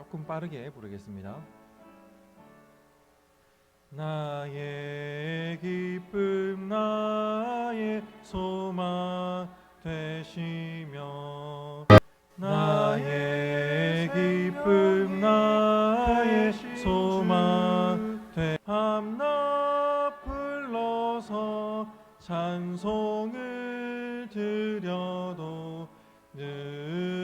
조금 빠르게 부르겠습니다. 나의 기쁨 나의 소망 되시며 나의 기쁨 나의 소망 되 밤낮 불러서 찬송을 드려도 늘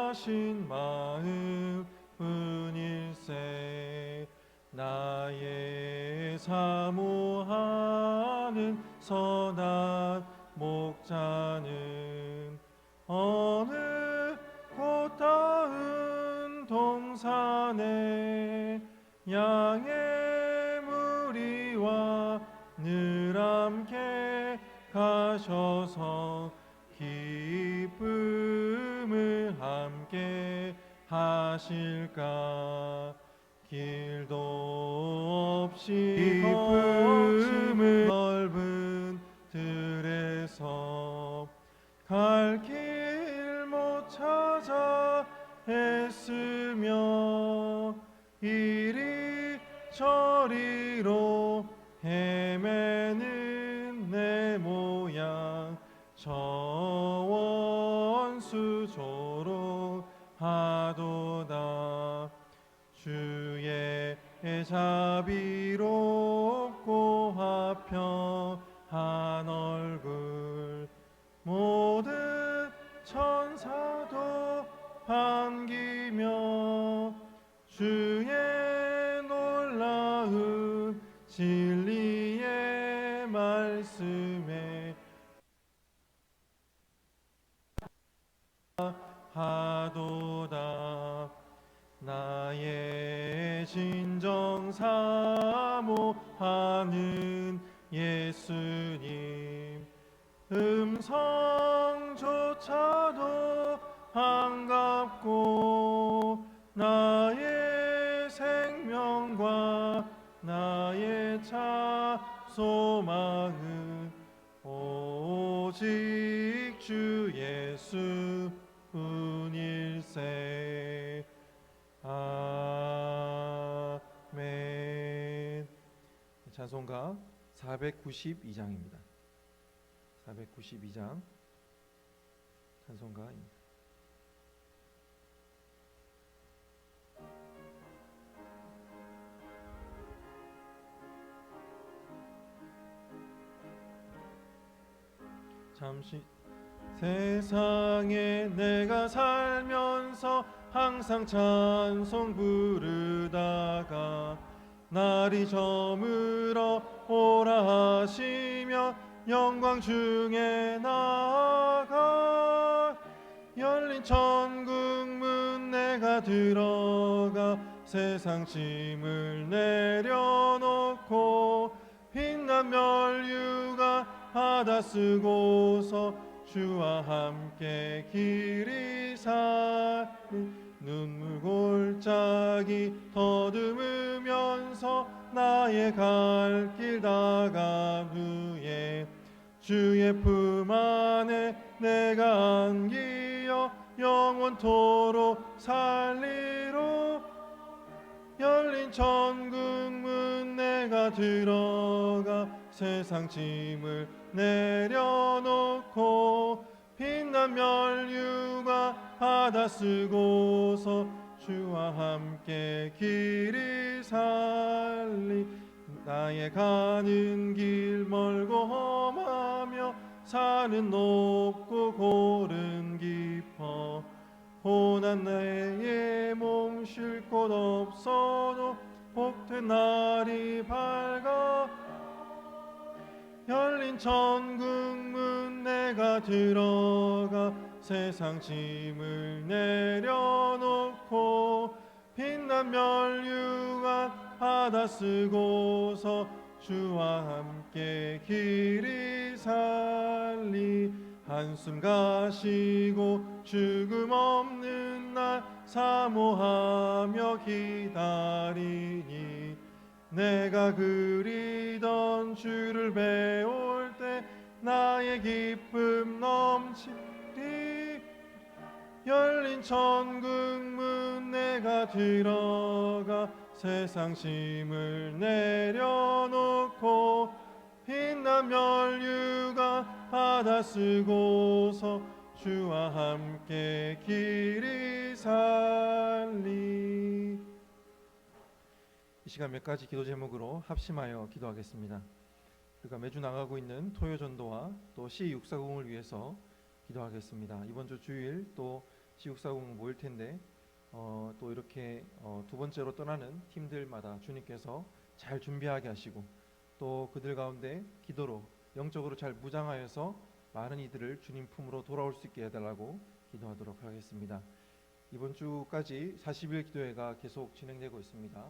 하신 마음 뿐일세. 나의 사모하는 선한 목자는 어느 꽃다운 동산에 양의 무리와 늘 함께 가셔서 기쁨을 함께 하실까. 길도 없이 기쁨을 넓은 들에서 갈 길 못 찾아 애쓰며 이리 저리로 헤매는 내 모양 저 원수 조롱하도다. 주의 자비롭고 화평한 얼굴 모든 천사도 반기며 주의 놀라운 진리의 말씀에 하도다. 나의 진정 사모하는 예수님 음성조차도 반갑고 나의 생명과 나의 차 소망은 오직 주 예수 뿐일세. 아멘. 찬송가 492장입니다. 492장 찬송가입니다. 잠시 세상에 내가 살면서 항상 찬송 부르다가 날이 저물어 오라 하시며 영광 중에 나아가 열린 천국문 내가 들어가 세상 짐을 내려놓고 빛난 멸류가 받아 쓰고서 주와 함께 길이 살리 눈물 골짜기 더듬으면서 나의 갈 길 다간 후에 주의 품 안에 내가 안기어 영원토록 살리로. 열린 천국문 내가 들어가 세상 짐을 내려놓고 빛난 멸류가 받아 쓰고서 주와 함께 길이 살리. 나의 가는 길 멀고 험하며 산은 높고 골은 깊어 고난 내에 몸 쉴 곳 없어도 복된 날이 밝아. 열린 천국문 내가 들어가 세상 짐을 내려놓고 빛난 멸류관 받아 쓰고서 주와 함께 길이 살리. 한숨 가시고 죽음 없는 날 사모하며 기다리니 내가 그리던 주를 배울 때 나의 기쁨 넘치리. 열린 천국문 내 내가 들어가 세상 짐을 내려놓고 빛난 면류관 받아 쓰고서 주와 함께 길이 살리. 이 시간 몇 가지 기도 제목으로 합심하여 기도하겠습니다. 우리가 매주 나가고 있는 토요전도와 또 C640을 위해서 기도하겠습니다. 이번 주 주일 또 C640 모일 텐데 또 이렇게 두 번째로 떠나는 팀들마다 주님께서 잘 준비하게 하시고 또 그들 가운데 기도로 영적으로 잘 무장하여서 많은 이들을 주님 품으로 돌아올 수 있게 해달라고 기도하도록 하겠습니다. 이번 주까지 40일 기도회가 계속 진행되고 있습니다.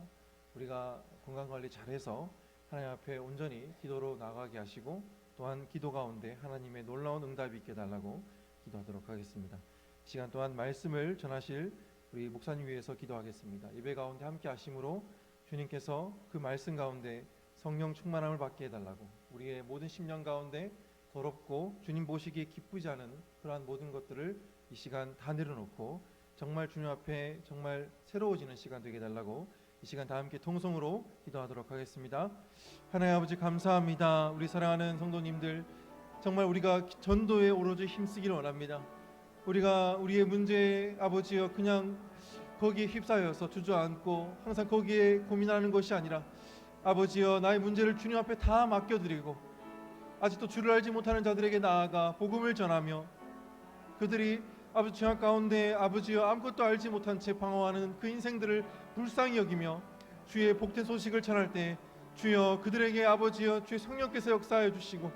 우리가 건강관리 잘해서 하나님 앞에 온전히 기도로 나가게 하시고 또한 기도 가운데 하나님의 놀라운 응답이 있게 해달라고 기도하도록 하겠습니다. 시간 동안 말씀을 전하실 우리 목사님 위해서 기도하겠습니다. 예배 가운데 함께 하심으로 주님께서 그 말씀 가운데 성령 충만함을 받게 해달라고, 우리의 모든 심령 가운데 더럽고 주님 보시기에 기쁘지 않은 그러한 모든 것들을 이 시간 다 내려놓고 정말 주님 앞에 정말 새로워지는 시간 되게 해달라고 이 시간 다 함께 통성으로 기도하도록 하겠습니다. 하나님 아버지 감사합니다. 우리 사랑하는 성도님들, 정말 우리가 전도에 오로지 힘쓰기를 원합니다. 우리가 우리의 문제에 아버지여 그냥 거기에 휩싸여서 주저앉고 항상 거기에 고민하는 것이 아니라 아버지여 나의 문제를 주님 앞에 다 맡겨드리고 아직도 주를 알지 못하는 자들에게 나아가 복음을 전하며 그들이 아버지 죄악 가운데 아버지여 아무것도 알지 못한 채 방황하는 그 인생들을 불쌍히 여기며 주의 복된 소식을 전할 때 주여 그들에게 아버지여 주의 성령께서 역사하여 주시고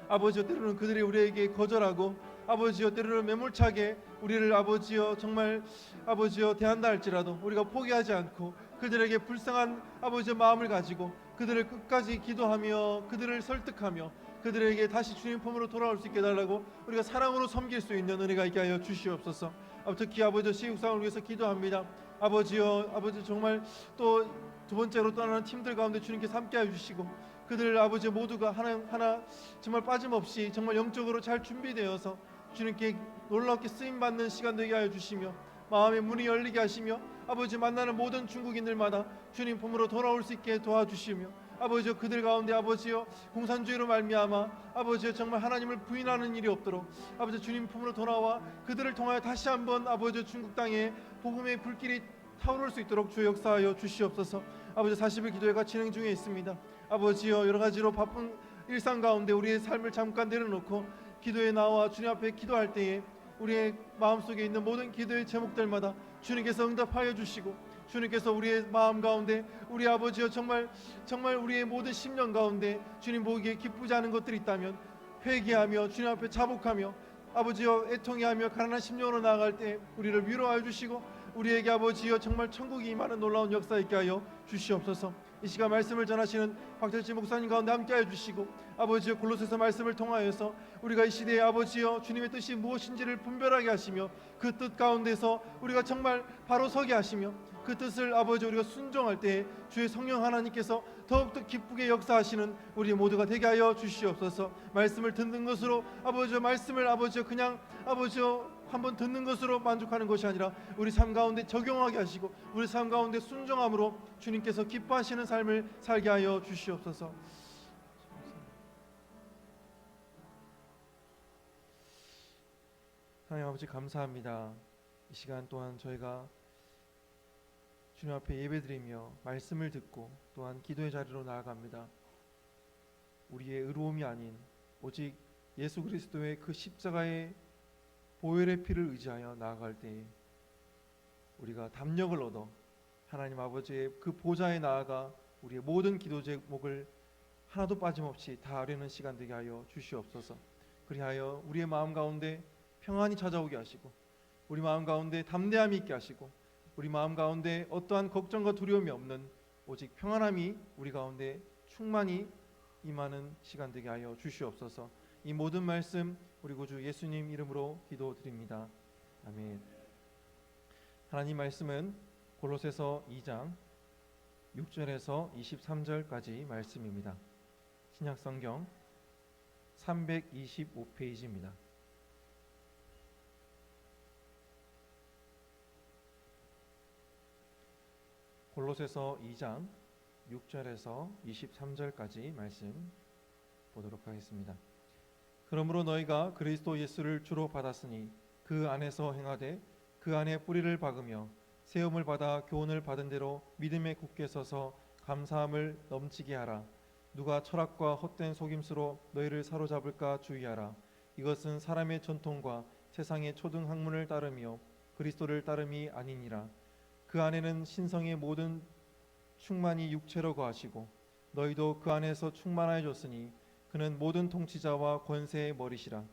아버지여 때로는 그들이 우리에게 거절하고 아버지여 때로는 매몰차게 우리를 아버지여 정말 아버지여 대한다 할지라도 우리가 포기하지 않고 그들에게 불쌍한 아버지의 마음을 가지고 그들을 끝까지 기도하며 그들을 설득하며 그들에게 다시 주님 품으로 돌아올 수 있게 해달라고 우리가 사랑으로 섬길 수 있는 은혜가 있게 하여 주시옵소서. 특히 아버지여 C640을 위해서 기도합니다. 아버지여 아버지 정말 또 두 번째로 떠나는 팀들 가운데 주님께서 함께하여 주시고 그들 아버지 모두가 하나 정말 빠짐없이 정말 영적으로 잘 준비되어서 주님께 놀랍게 쓰임받는 시간 되게 하여 주시며 마음의 문이 열리게 하시며 아버지 만나는 모든 중국인들마다 주님 품으로 돌아올 수 있게 도와주시며 아버지여 그들 가운데 아버지여 공산주의로 말미암아 아버지여 정말 하나님을 부인하는 일이 없도록 아버지 주님 품으로 돌아와 그들을 통하여 다시 한번 아버지여 중국 땅에 복음의 불길이 타오를 수 있도록 주 역사하여 주시옵소서. 아버지 40일 기도회가 진행 중에 있습니다. 아버지여 여러 가지로 바쁜 일상 가운데 우리의 삶을 잠깐 내려놓고 기도에 나와 주님 앞에 기도할 때에 우리의 마음속에 있는 모든 기도의 제목들마다 주님께서 응답하여 주시고 주님께서 우리의 마음 가운데 우리 아버지여 정말 우리의 모든 심령 가운데 주님 보기에 기쁘지 않은 것들이 있다면 회개하며 주님 앞에 자복하며 아버지여 애통해하며 가난한 심령으로 나아갈 때 우리를 위로하여 주시고 우리에게 아버지여 정말 천국이 임하는 놀라운 역사 있게 하여 주시옵소서. 이 시간 말씀을 전하시는 박철지 목사님 가운데 함께하여 주시고 아버지여 골로새서 말씀을 통하여서 우리가 이 시대에 아버지여 주님의 뜻이 무엇인지를 분별하게 하시며 그 뜻 가운데서 우리가 정말 바로 서게 하시며 그 뜻을 아버지 우리가 순종할 때 주의 성령 하나님께서 더욱더 기쁘게 역사하시는 우리 모두가 되게 하여 주시옵소서. 말씀을 듣는 것으로 아버지여 말씀을 아버지여 그냥 아버지여 한번 듣는 것으로 만족하는 것이 아니라 우리 삶 가운데 적용하게 하시고 우리 삶 가운데 순종함으로 주님께서 기뻐하시는 삶을 살게 하여 주시옵소서. 하나님 아버지 감사합니다. 이 시간 또한 저희가 주님 앞에 예배드리며 말씀을 듣고 또한 기도의 자리로 나아갑니다. 우리의 의로움이 아닌 오직 예수 그리스도의 그 십자가의 보혈의 피를 의지하여 나아갈 때에 우리가 담력을 얻어 하나님 아버지의 그 보좌에 나아가 우리의 모든 기도 제목을 하나도 빠짐없이 다 아뢰는 시간 되게 하여 주시옵소서. 그리하여 우리의 마음 가운데 평안이 찾아오게 하시고 우리 마음 가운데 담대함이 있게 하시고 우리 마음 가운데 어떠한 걱정과 두려움이 없는 오직 평안함이 우리 가운데 충만히 임하는 시간 되게 하여 주시옵소서. 이 모든 말씀 우리 구주 예수님 이름으로 기도드립니다. 아멘. 하나님 말씀은 골로새서 2장 6절에서 23절까지 말씀입니다. 신약성경 325페이지입니다. 골로새서 2장 6절에서 23절까지 말씀 보도록 하겠습니다. 그러므로 너희가 그리스도 예수를 주로 받았으니 그 안에서 행하되 그 안에 뿌리를 박으며 세움을 받아 교훈을 받은 대로 믿음에 굳게 서서 감사함을 넘치게 하라. 누가 철학과 헛된 속임수로 너희를 사로잡을까 주의하라. 이것은 사람의 전통과 세상의 초등 학문을 따르며 그리스도를 따름이 아니니라. 그 안에는 신성의 모든 충만이 육체로 거하시고 너희도 그 안에서 충만하여졌으니 그는 모든 통치자와 권세의 머리시라.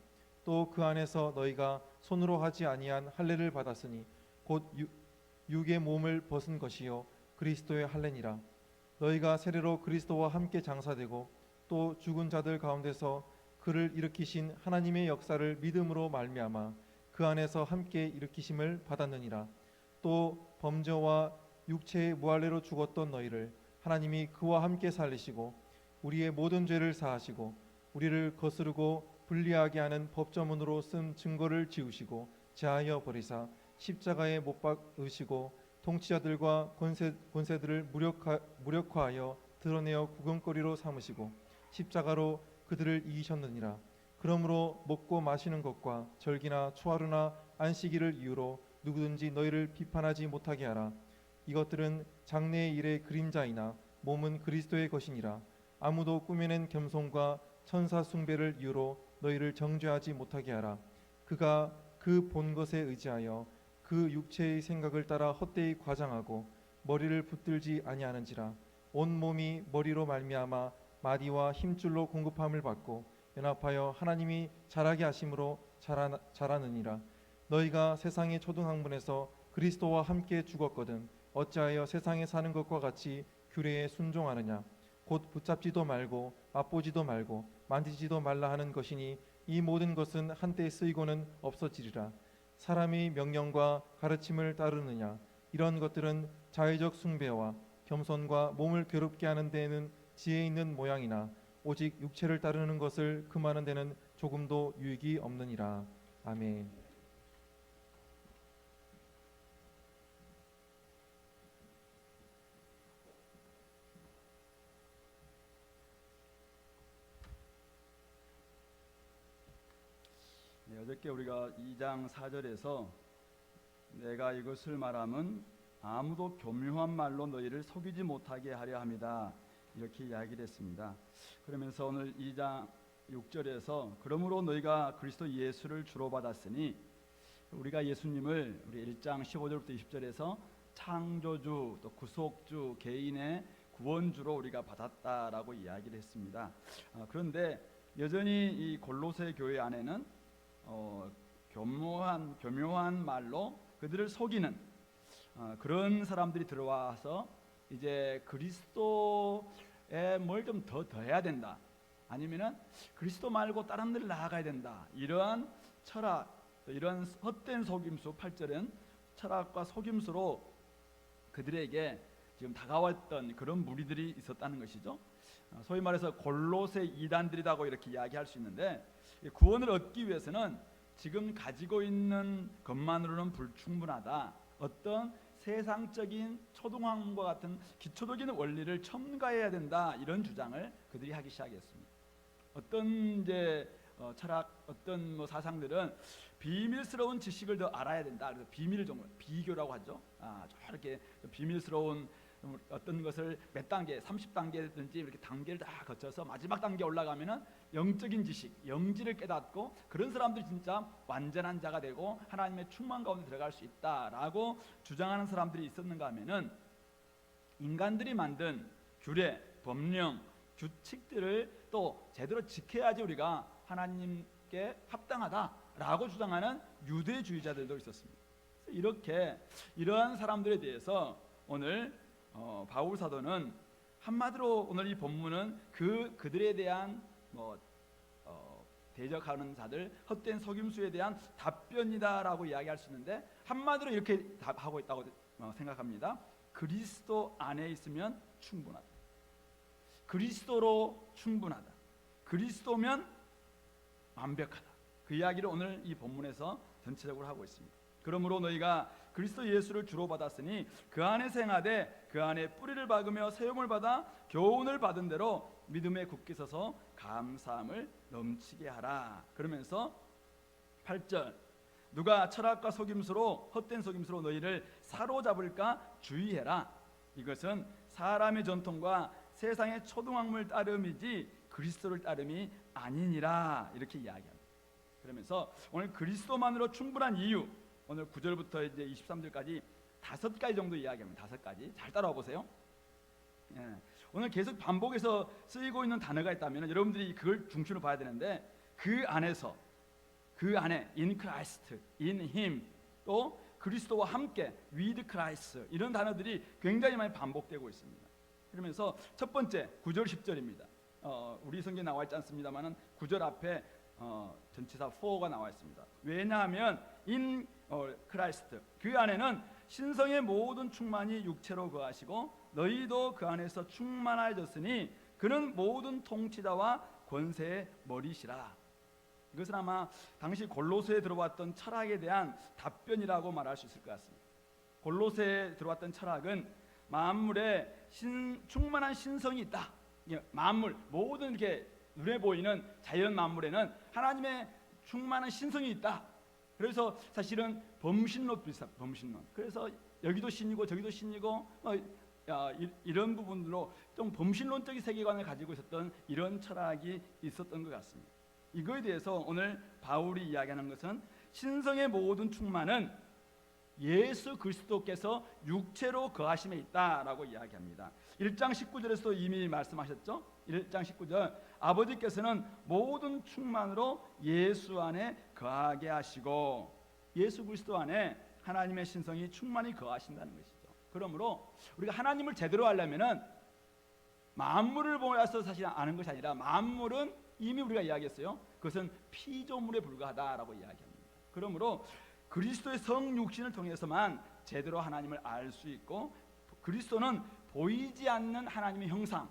또 그 안에서 너희가 손으로 하지 아니한 할례를 받았으니 곧 육의 몸을 벗은 것이요 그리스도의 할례니라. 너희가 세례로 그리스도와 함께 장사되고 또 죽은 자들 가운데서 그를 일으키신 하나님의 역사를 믿음으로 말미암아 그 안에서 함께 일으키심을 받았느니라. 또 범죄와 육체의 무할례로 죽었던 너희를 하나님이 그와 함께 살리시고 우리의 모든 죄를 사하시고 우리를 거스르고 불리하게 하는 법조문으로 쓴 증거를 지우시고 제하여 버리사 십자가에 못 박으시고 통치자들과 권세들을 무력화하여 드러내어 구경거리로 삼으시고 십자가로 그들을 이기셨느니라. 그러므로 먹고 마시는 것과 절기나 초하루나 안식일을 이유로 누구든지 너희를 비판하지 못하게 하라. 이것들은 장래의 일의 그림자이나 몸은 그리스도의 것이니라. 아무도 꾸며낸 겸손과 천사 숭배를 이유로 너희를 정죄하지 못하게 하라. 그가 그 본 것에 의지하여 그 육체의 생각을 따라 헛되이 과장하고 머리를 붙들지 아니하는지라. 온 몸이 머리로 말미암아 마디와 힘줄로 공급함을 받고 연합하여 하나님이 자라게 하심으로 자라느니라. 너희가 세상의 초등학문에서 그리스도와 함께 죽었거든 어찌하여 세상에 사는 것과 같이 규례에 순종하느냐. 곧 붙잡지도 말고 맛보지도 말고 만지지도 말라 하는 것이니 이 모든 것은 한때 쓰이고는 없어지리라. 사람의 명령과 가르침을 따르느냐. 이런 것들은 자의적 숭배와 겸손과 몸을 괴롭게 하는 데에는 지혜 있는 모양이나 오직 육체를 따르는 것을 금하는 데는 조금도 유익이 없느니라. 아멘. 네, 어저께 우리가 2장 4절에서 내가 이것을 말함은 아무도 교묘한 말로 너희를 속이지 못하게 하려 함이다 이렇게 이야기를 했습니다. 그러면서 오늘 2장 6절에서 그러므로 너희가 그리스도 예수를 주로 받았으니 우리가 예수님을 우리 1장 15절부터 20절에서 창조주 또 구속주 개인의 구원주로 우리가 받았다라고 이야기를 했습니다. 그런데 여전히 이 골로새 교회 안에는 교묘한 말로 그들을 속이는 그런 사람들이 들어와서 이제 그리스도에 뭘 좀 더 더해야 된다, 아니면은 그리스도 말고 다른 데를 나아가야 된다, 이러한 철학, 이런 헛된 속임수, 8절은 철학과 속임수로 그들에게 지금 다가왔던 그런 무리들이 있었다는 것이죠. 소위 말해서 골로새 이단들이라고 이렇게 이야기할 수 있는데, 구원을 얻기 위해서는 지금 가지고 있는 것만으로는 불충분하다, 어떤 세상적인 초등학문과 같은 기초적인 원리를 첨가해야 된다, 이런 주장을 그들이 하기 시작했습니다. 어떤 이제 철학, 어떤 사상들은 비밀스러운 지식을 더 알아야 된다, 그래서 비밀 정보, 비교라고 하죠. 저렇게 비밀스러운 어떤 것을 몇 단계, 30단계든지 이렇게 단계를 다 거쳐서 마지막 단계 올라가면은 영적인 지식, 영지를 깨닫고 그런 사람들이 진짜 완전한 자가 되고 하나님의 충만 가운데 들어갈 수 있다라고 주장하는 사람들이 있었는가 하면은, 인간들이 만든 규례, 법령, 규칙들을 또 제대로 지켜야지 우리가 하나님께 합당하다라고 주장하는 유대주의자들도 있었습니다. 이렇게 이러한 사람들에 대해서 오늘 바울 사도는 한마디로 오늘 이 본문은 그들에 대한 대적하는 자들, 헛된 속임수에 대한 답변이다라고 이야기할 수 있는데, 한마디로 이렇게 답하고 있다고 생각합니다. 그리스도 안에 있으면 충분하다. 그리스도로 충분하다. 그리스도면 완벽하다. 그 이야기를 오늘 이 본문에서 전체적으로 하고 있습니다. 그러므로 너희가 그리스도 예수를 주로 받았으니 그 안에서 행하되 그 안에 뿌리를 박으며 세움을 받아 교훈을 받은 대로 믿음에 굳게 서서 감사함을 넘치게 하라. 그러면서 8절, 누가 철학과 속임수로 헛된 속임수로 너희를 사로잡을까 주의해라. 이것은 사람의 전통과 세상의 초등학물 따름이지 그리스도를 따름이 아니니라. 이렇게 이야기합니다. 그러면서 오늘 그리스도만으로 충분한 이유, 오늘 9절부터 이제 23절까지 5가지 정도 이야기합니다. 5가지. 잘 따라와 보세요. 예. 오늘 계속 반복해서 쓰이고 있는 단어가 있다면 여러분들이 그걸 중심으로 봐야 되는데, 그 안에서, 그 안에 in Christ, in Him, 또 그리스도와 함께 with Christ, 이런 단어들이 굉장히 많이 반복되고 있습니다. 그러면서 첫 번째 9절 10절입니다. 우리 성경에 나와 있지 않습니다만은 9절 앞에 전치사 for가 나와 있습니다. 왜냐하면 in Christ, 그 안에는 신성의 모든 충만이 육체로 거하시고 너희도 그 안에서 충만하여졌으니 그는 모든 통치자와 권세의 머리시라. 이것은 아마 당시 골로새에 들어왔던 철학에 대한 답변이라고 말할 수 있을 것 같습니다. 골로새에 들어왔던 철학은 만물에 충만한 신성이 있다. 만물, 모든 이렇게 눈에 보이는 자연 만물에는 하나님의 충만한 신성이 있다. 그래서 사실은 범신론 비슷한 범신론. 그래서 여기도 신이고 저기도 신이고 이런 부분으로 좀 범신론적인 세계관을 가지고 있었던 이런 철학이 있었던 것 같습니다. 이거에 대해서 오늘 바울이 이야기하는 것은 신성의 모든 충만은 예수 그리스도께서 육체로 거하심에 있다라고 이야기합니다. 1장 19절에서도 이미 말씀하셨죠. 1장 19절, 아버지께서는 모든 충만으로 예수 안에 거하게 하시고, 예수 그리스도 안에 하나님의 신성이 충만히 거하신다는 것이죠. 그러므로 우리가 하나님을 제대로 하려면은 만물을 보아서 사실 아는 것이 아니라, 만물은 이미 우리가 이야기했어요. 그것은 피조물에 불과하다라고 이야기합니다. 그러므로 그리스도의 성육신을 통해서만 제대로 하나님을 알 수 있고, 그리스도는 보이지 않는 하나님의 형상.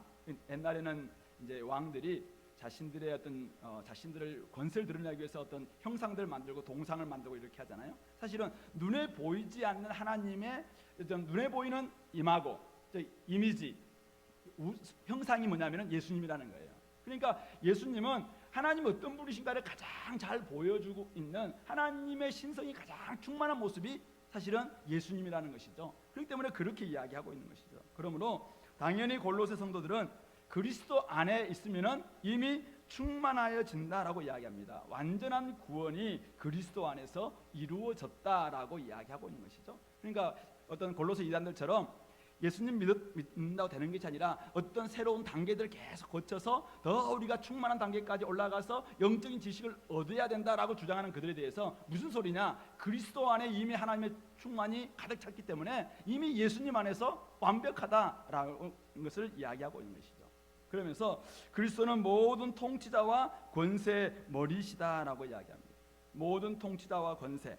옛날에는 이제 왕들이 자신들의 어떤 자신들을 권세를 드러내기 위해서 어떤 형상들을 만들고 동상을 만들고 이렇게 하잖아요. 사실은 눈에 보이지 않는 하나님의 어떤 눈에 보이는 이마고, 이미지, 형상이 뭐냐면은 예수님이라는 거예요. 그러니까 예수님은 하나님 어떤 분이신가를 가장 잘 보여주고 있는 하나님의 신성이 가장 충만한 모습이 사실은 예수님이라는 것이죠. 그렇기 때문에 그렇게 이야기하고 있는 것이죠. 그러므로 당연히 골로새 성도들은 그리스도 안에 있으면은 이미 충만하여진다라고 이야기합니다. 완전한 구원이 그리스도 안에서 이루어졌다라고 이야기하고 있는 것이죠. 그러니까 어떤 골로새 이단들처럼 예수님 믿는다고 되는 것이 아니라 어떤 새로운 단계들을 계속 거쳐서 더 우리가 충만한 단계까지 올라가서 영적인 지식을 얻어야 된다라고 주장하는 그들에 대해서 무슨 소리냐, 그리스도 안에 이미 하나님의 충만이 가득 찼기 때문에 이미 예수님 안에서 완벽하다라는 것을 이야기하고 있는 것이죠. 그러면서 그리스도는 모든 통치자와 권세의 머리시다라고 이야기합니다. 모든 통치자와 권세,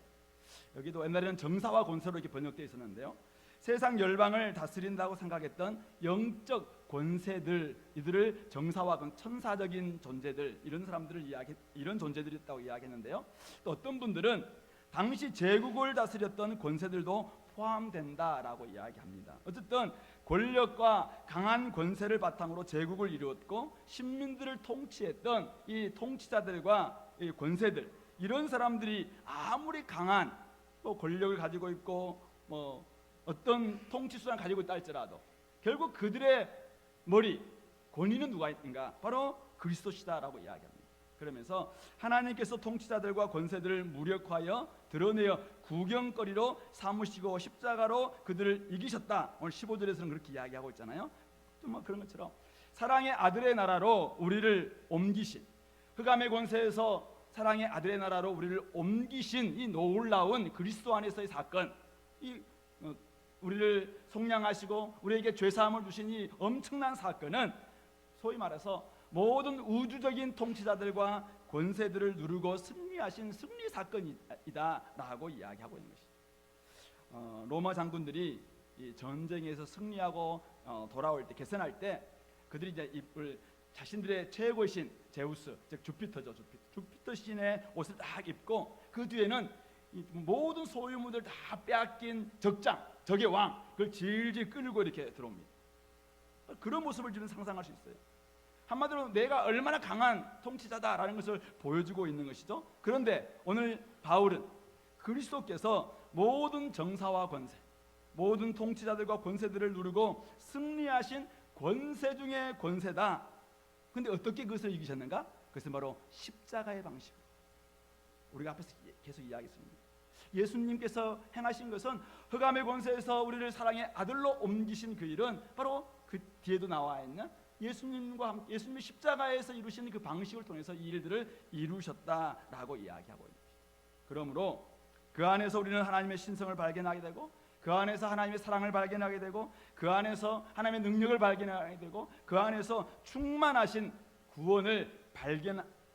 여기도 옛날에는 정사와 권세로 이렇게 번역되어 있었는데요, 세상 열방을 다스린다고 생각했던 영적 권세들, 이들을 정사와 천사적인 존재들, 이런 사람들을 이런 존재들이 있다고 이야기했는데요, 또 어떤 분들은 당시 제국을 다스렸던 권세들도 포함된다라고 이야기합니다. 어쨌든 권력과 강한 권세를 바탕으로 제국을 이루었고 식민들을 통치했던 이 통치자들과 이 권세들, 이런 사람들이 아무리 강한 권력을 가지고 있고 어떤 통치 수단을 가지고 있다 할지라도 결국 그들의 머리, 권위는 누가 있는가? 바로 그리스도시다라고 이야기합니다. 그러면서 하나님께서 통치자들과 권세들을 무력화하여 드러내어 구경거리로 삼으시고 십자가로 그들을 이기셨다. 오늘 15절에서는 그렇게 이야기하고 있잖아요. 좀 그런 것처럼 사랑의 아들의 나라로 우리를 옮기신, 흑암의 권세에서 사랑의 아들의 나라로 우리를 옮기신 이 놀라운 그리스도 안에서의 사건, 이 우리를 속량하시고 우리에게 죄사함을 주신 이 엄청난 사건은 소위 말해서 모든 우주적인 통치자들과 권세들을 누르고 승리하신 승리 사건이다라고 이야기하고 있는 것이죠. 로마 장군들이 이 전쟁에서 승리하고 돌아올 때, 개선할 때 그들이 이제 자신들의 최고의 신 제우스, 즉 주피터죠. 주피터 신의 옷을 딱 입고 그 뒤에는 이 모든 소유물들 다 빼앗긴 적의 왕, 그걸 질질 끌고 이렇게 들어옵니다. 그런 모습을 지금 상상할 수 있어요. 한마디로 내가 얼마나 강한 통치자다라는 것을 보여주고 있는 것이죠. 그런데 오늘 바울은 그리스도께서 모든 정사와 권세, 모든 통치자들과 권세들을 누르고 승리하신 권세 중의 권세다. 근데 어떻게 그것을 이기셨는가? 그것은 바로 십자가의 방식. 우리가 앞에서 계속 이야기했습니다. 예수님께서 행하신 것은 흑암의 권세에서 우리를 사랑의 아들로 옮기신 그 일은 바로 그 뒤에도 나와 있는 예수님과 함께 예수님의 십자가에서 이루신 그 방식을 통해서 이 일들을 이루셨다라고 이야기하고 있습니다. 그러므로 그 안에서 우리는 하나님의 신성을 발견하게 되고, 그 안에서 하나님의 사랑을 발견하게 되고, 그 안에서 하나님의 능력을 발견하게 되고, 그 안에서 충만하신 구원을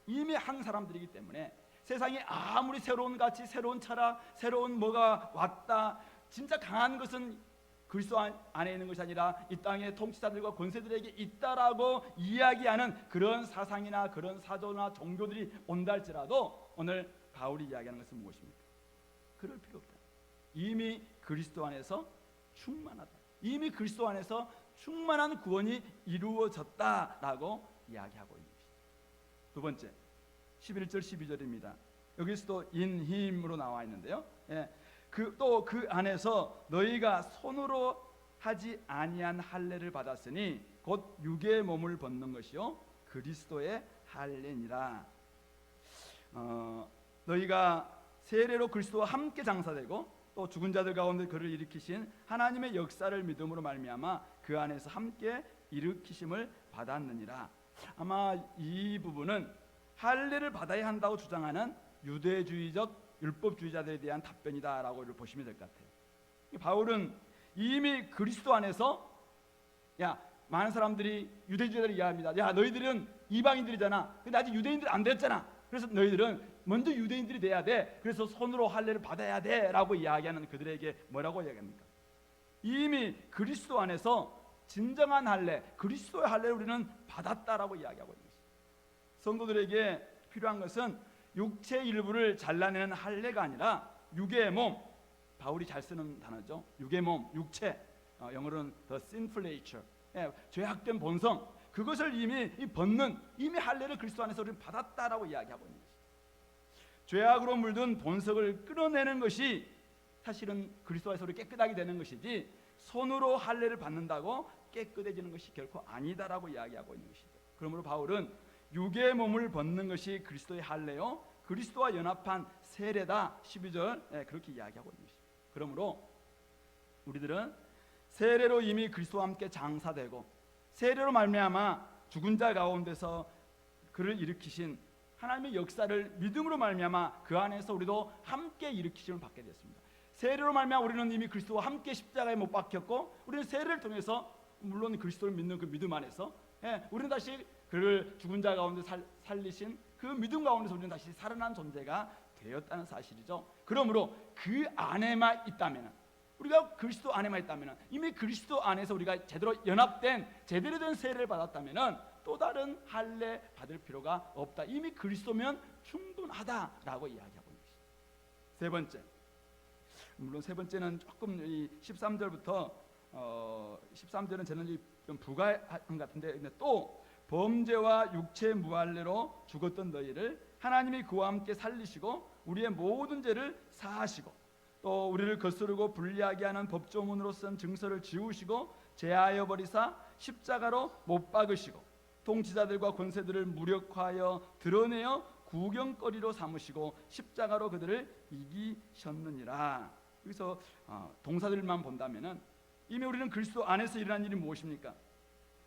이미 한 사람들이기 때문에 세상에 아무리 새로운 가치, 새로운 철학, 새로운 뭐가 왔다, 진짜 강한 것은 그리스도 안에 있는 것이 아니라 이 땅의 통치자들과 권세들에게 있다라고 이야기하는 그런 사상이나 그런 사조나 종교들이 온다 할지라도 오늘 바울이 이야기하는 것은 무엇입니까? 그럴 필요 없다. 이미 그리스도 안에서 충만하다. 이미 그리스도 안에서 충만한 구원이 이루어졌다라고 이야기하고 있는 것입니다. 두 번째, 11절 12절입니다. 여기서도 in him으로 나와 있는데요. 또 그 안에서 너희가 손으로 하지 아니한 할례를 받았으니 곧 육의 몸을 벗는 것이요 그리스도의 할례니라. 너희가 세례로 그리스도와 함께 장사되고 또 죽은 자들 가운데 그를 일으키신 하나님의 역사를 믿음으로 말미암아 그 안에서 함께 일으키심을 받았느니라. 아마 이 부분은 할례를 받아야 한다고 주장하는 유대주의적 율법주의자들에 대한 답변이다라고 보시면 될 것 같아요. 바울은 이미 그리스도 안에서 많은 사람들이 유대주의자들이 이야기합니다. 너희들은 이방인들이잖아. 근데 아직 유대인들이 안 됐잖아. 그래서 너희들은 먼저 유대인들이 돼야 돼. 그래서 손으로 할례를 받아야 돼라고 이야기하는 그들에게 뭐라고 이야기합니까? 이미 그리스도 안에서 진정한 할례, 그리스도의 할례를 우리는 받았다라고 이야기하고 있는 것입니다. 성도들에게 필요한 것은 육체 일부를 잘라내는 할례가 아니라 육의 몸, 바울이 잘 쓰는 단어죠. 육의 몸, 육체, 영어로는 the sinful nature, 죄악된 본성, 그것을 이미 벗는 이미 할례를 그리스도 안에서 우리는 받았다라고 이야기하고 있는 것입니다. 죄악으로 물든 본성을 끌어내는 것이 사실은 그리스도 안에서 우리 깨끗하게 되는 것이지 손으로 할례를 받는다고 깨끗해지는 것이 결코 아니다라고 이야기하고 있는 것이죠. 그러므로 바울은 육의 몸을 벗는 것이 그리스도의 할례요 그리스도와 연합한 세례다. 12절 그렇게 이야기하고 있는 것입니다. 그러므로 우리들은 세례로 이미 그리스도와 함께 장사되고 세례로 말미암아 죽은 자 가운데서 그를 일으키신 하나님의 역사를 믿음으로 말미암아 그 안에서 우리도 함께 일으키심을 받게 됐습니다. 세례로 말미암아 우리는 이미 그리스도와 함께 십자가에 못 박혔고 우리는 세례를 통해서 물론 그리스도를 믿는 그 믿음 안에서 우리는 다시 그를 죽은 자 가운데 살리신 그 믿음 가운데서 우리는 다시 살아난 존재가 되었다는 사실이죠. 그러므로 그 안에만 있다면, 우리가 그리스도 안에만 있다면, 이미 그리스도 안에서 우리가 제대로 연합된 제대로 된 세례를 받았다면 또 다른 할례 받을 필요가 없다. 이미 그리스도면 충분하다라고 이야기하고 있는 것입니다. 세 번째, 물론 세 번째는 조금 이 13절부터 13절은 저는 좀 부가한 것 같은데, 근데 또 범죄와 육체 무할례로 죽었던 너희를 하나님이 그와 함께 살리시고 우리의 모든 죄를 사하시고 또 우리를 거스르고 불리하게 하는 법조문으로 쓴 증서를 지우시고 제하여 버리사 십자가로 못 박으시고 통치자들과 권세들을 무력화하여 드러내어 구경거리로 삼으시고 십자가로 그들을 이기셨느니라. 여기서 동사들만 본다면은 이미 우리는 그리스도 안에서 일어난 일이 무엇입니까?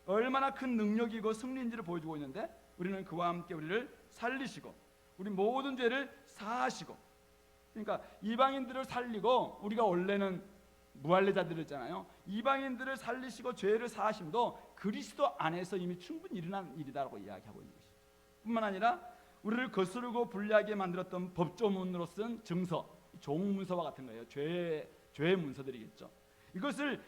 얼마나 큰 능력이고 승리인지를 보여주고 있는데 우리는 그와 함께 우리를 살리시고 우리 모든 죄를 사하시고, 그러니까 이방인들을 살리고, 우리가 원래는 무할례자들이잖아요. 이방인들을 살리시고 죄를 사하심도 그리스도 안에서 이미 충분히 일어난 일이다라고 이야기하고 있는 것입니다. 뿐만 아니라 우리를 거스르고 불리하게 만들었던 법조문으로 쓴 증서, 종문서와 같은 거예요. 죄의 문서들이겠죠. 이것을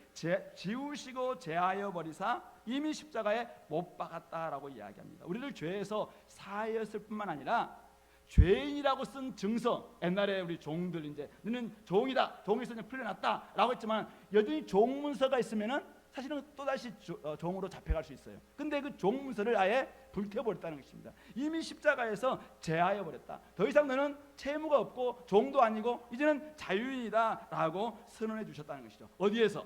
지우시고 제하여 버리사 이미 십자가에 못 박았다라고 이야기합니다. 우리를 죄에서 사하였을 뿐만 아니라 죄인이라고 쓴 증서, 옛날에 우리 종들 이제 너는 종이다, 종에서 이제 풀려났다라고 했지만 여전히 종문서가 있으면은 사실은 또다시 종으로 잡혀갈 수 있어요. 근데 그 종문서를 아예 불태워버렸다는 것입니다. 이미 십자가에서 제하여 버렸다. 더 이상 너는 채무가 없고 종도 아니고 이제는 자유인이다라고 선언해 주셨다는 것이죠. 어디에서?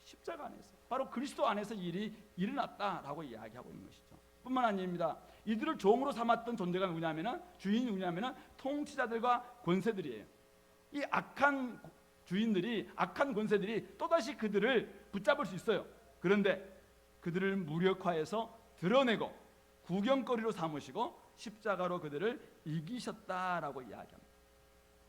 십자가 안에서. 바로 그리스도 안에서 일이 일어났다라고 이야기하고 있는 것이죠. 뿐만 아닙니다. 이들을 종으로 삼았던 존재가 누구냐면은, 주인이 누구냐면은 통치자들과 권세들이에요. 이 악한 주인들이, 악한 권세들이 또다시 그들을 붙잡을 수 있어요. 그런데 그들을 무력화해서 드러내고 구경거리로 삼으시고 십자가로 그들을 이기셨다라고 이야기합니다.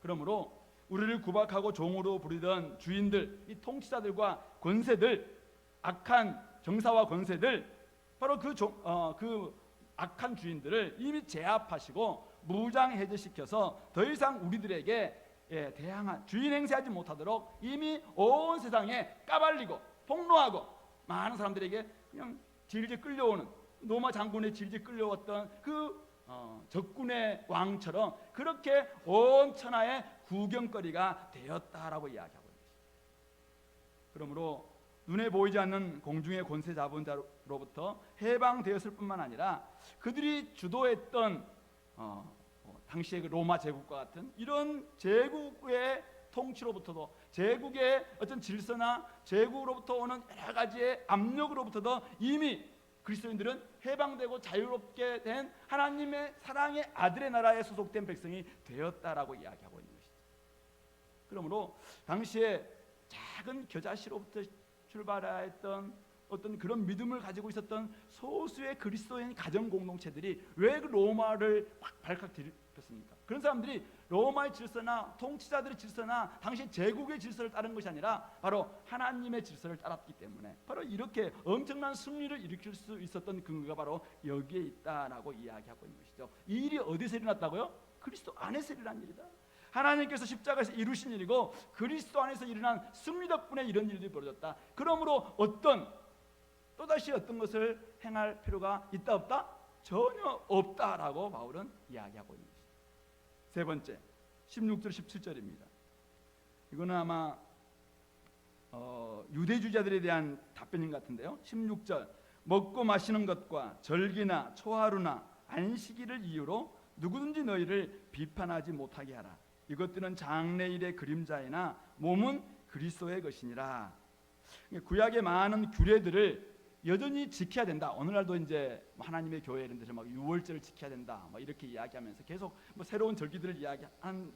그러므로 우리를 구박하고 종으로 부리던 주인들, 이 통치자들과 권세들, 악한 정사와 권세들, 바로 그 악한 주인들을 이미 제압하시고 무장 해제시켜서 더 이상 우리들에게 대항한 주인 행세하지 못하도록 이미 온 세상에 까발리고 폭로하고 많은 사람들에게 그냥 질질 끌려오는, 로마 장군의 질질 끌려왔던 그 적군의 왕처럼 그렇게 온 천하의 구경거리가 되었다라고 이야기하고 있습니다. 그러므로 눈에 보이지 않는 공중의 권세 잡은 자로부터 해방되었을 뿐만 아니라 그들이 주도했던 당시의 그 로마 제국과 같은 이런 제국의 통치로부터도, 제국의 어떤 질서나 제국으로부터 오는 여러 가지의 압력으로부터도 이미 그리스도인들은 해방되고 자유롭게 된 하나님의 사랑의 아들의 나라에 소속된 백성이 되었다라고 이야기하고 있는 것이죠. 그러므로 당시에 작은 겨자씨로부터 출발했던 어떤 그런 믿음을 가지고 있었던 소수의 그리스도인 가정 공동체들이 왜 그 로마를 발칵 뒤집혔습니까? 그런 사람들이 로마의 질서나 통치자들의 질서나 당시 제국의 질서를 따른 것이 아니라 바로 하나님의 질서를 따랐기 때문에 바로 이렇게 엄청난 승리를 일으킬 수 있었던 근거가 바로 여기에 있다라고 이야기하고 있는 것이죠. 이 일이 어디서 일어났다고요? 그리스도 안에서 일어난 일이다. 하나님께서 십자가에서 이루신 일이고 그리스도 안에서 일어난 승리 덕분에 이런 일들이 벌어졌다. 그러므로 또다시 어떤 것을 행할 필요가 있다 없다? 전혀 없다라고 바울은 이야기하고 있는 것입니다. 세 번째, 16절 17절입니다. 이거는 아마 유대주의자들에 대한 답변인 것 같은데요. 16절, 먹고 마시는 것과 절기나 초하루나 안식일을 이유로 누구든지 너희를 비판하지 못하게 하라. 이것들은 장래일의 그림자이나 몸은 그리스도의 것이니라. 구약의 많은 규례들을 여전히 지켜야 된다. 오늘날도 이제 하나님의 교회 이런 데서 막 유월절을 지켜야 된다. 뭐 이렇게 이야기하면서 계속 뭐 새로운 절기들을 이야기한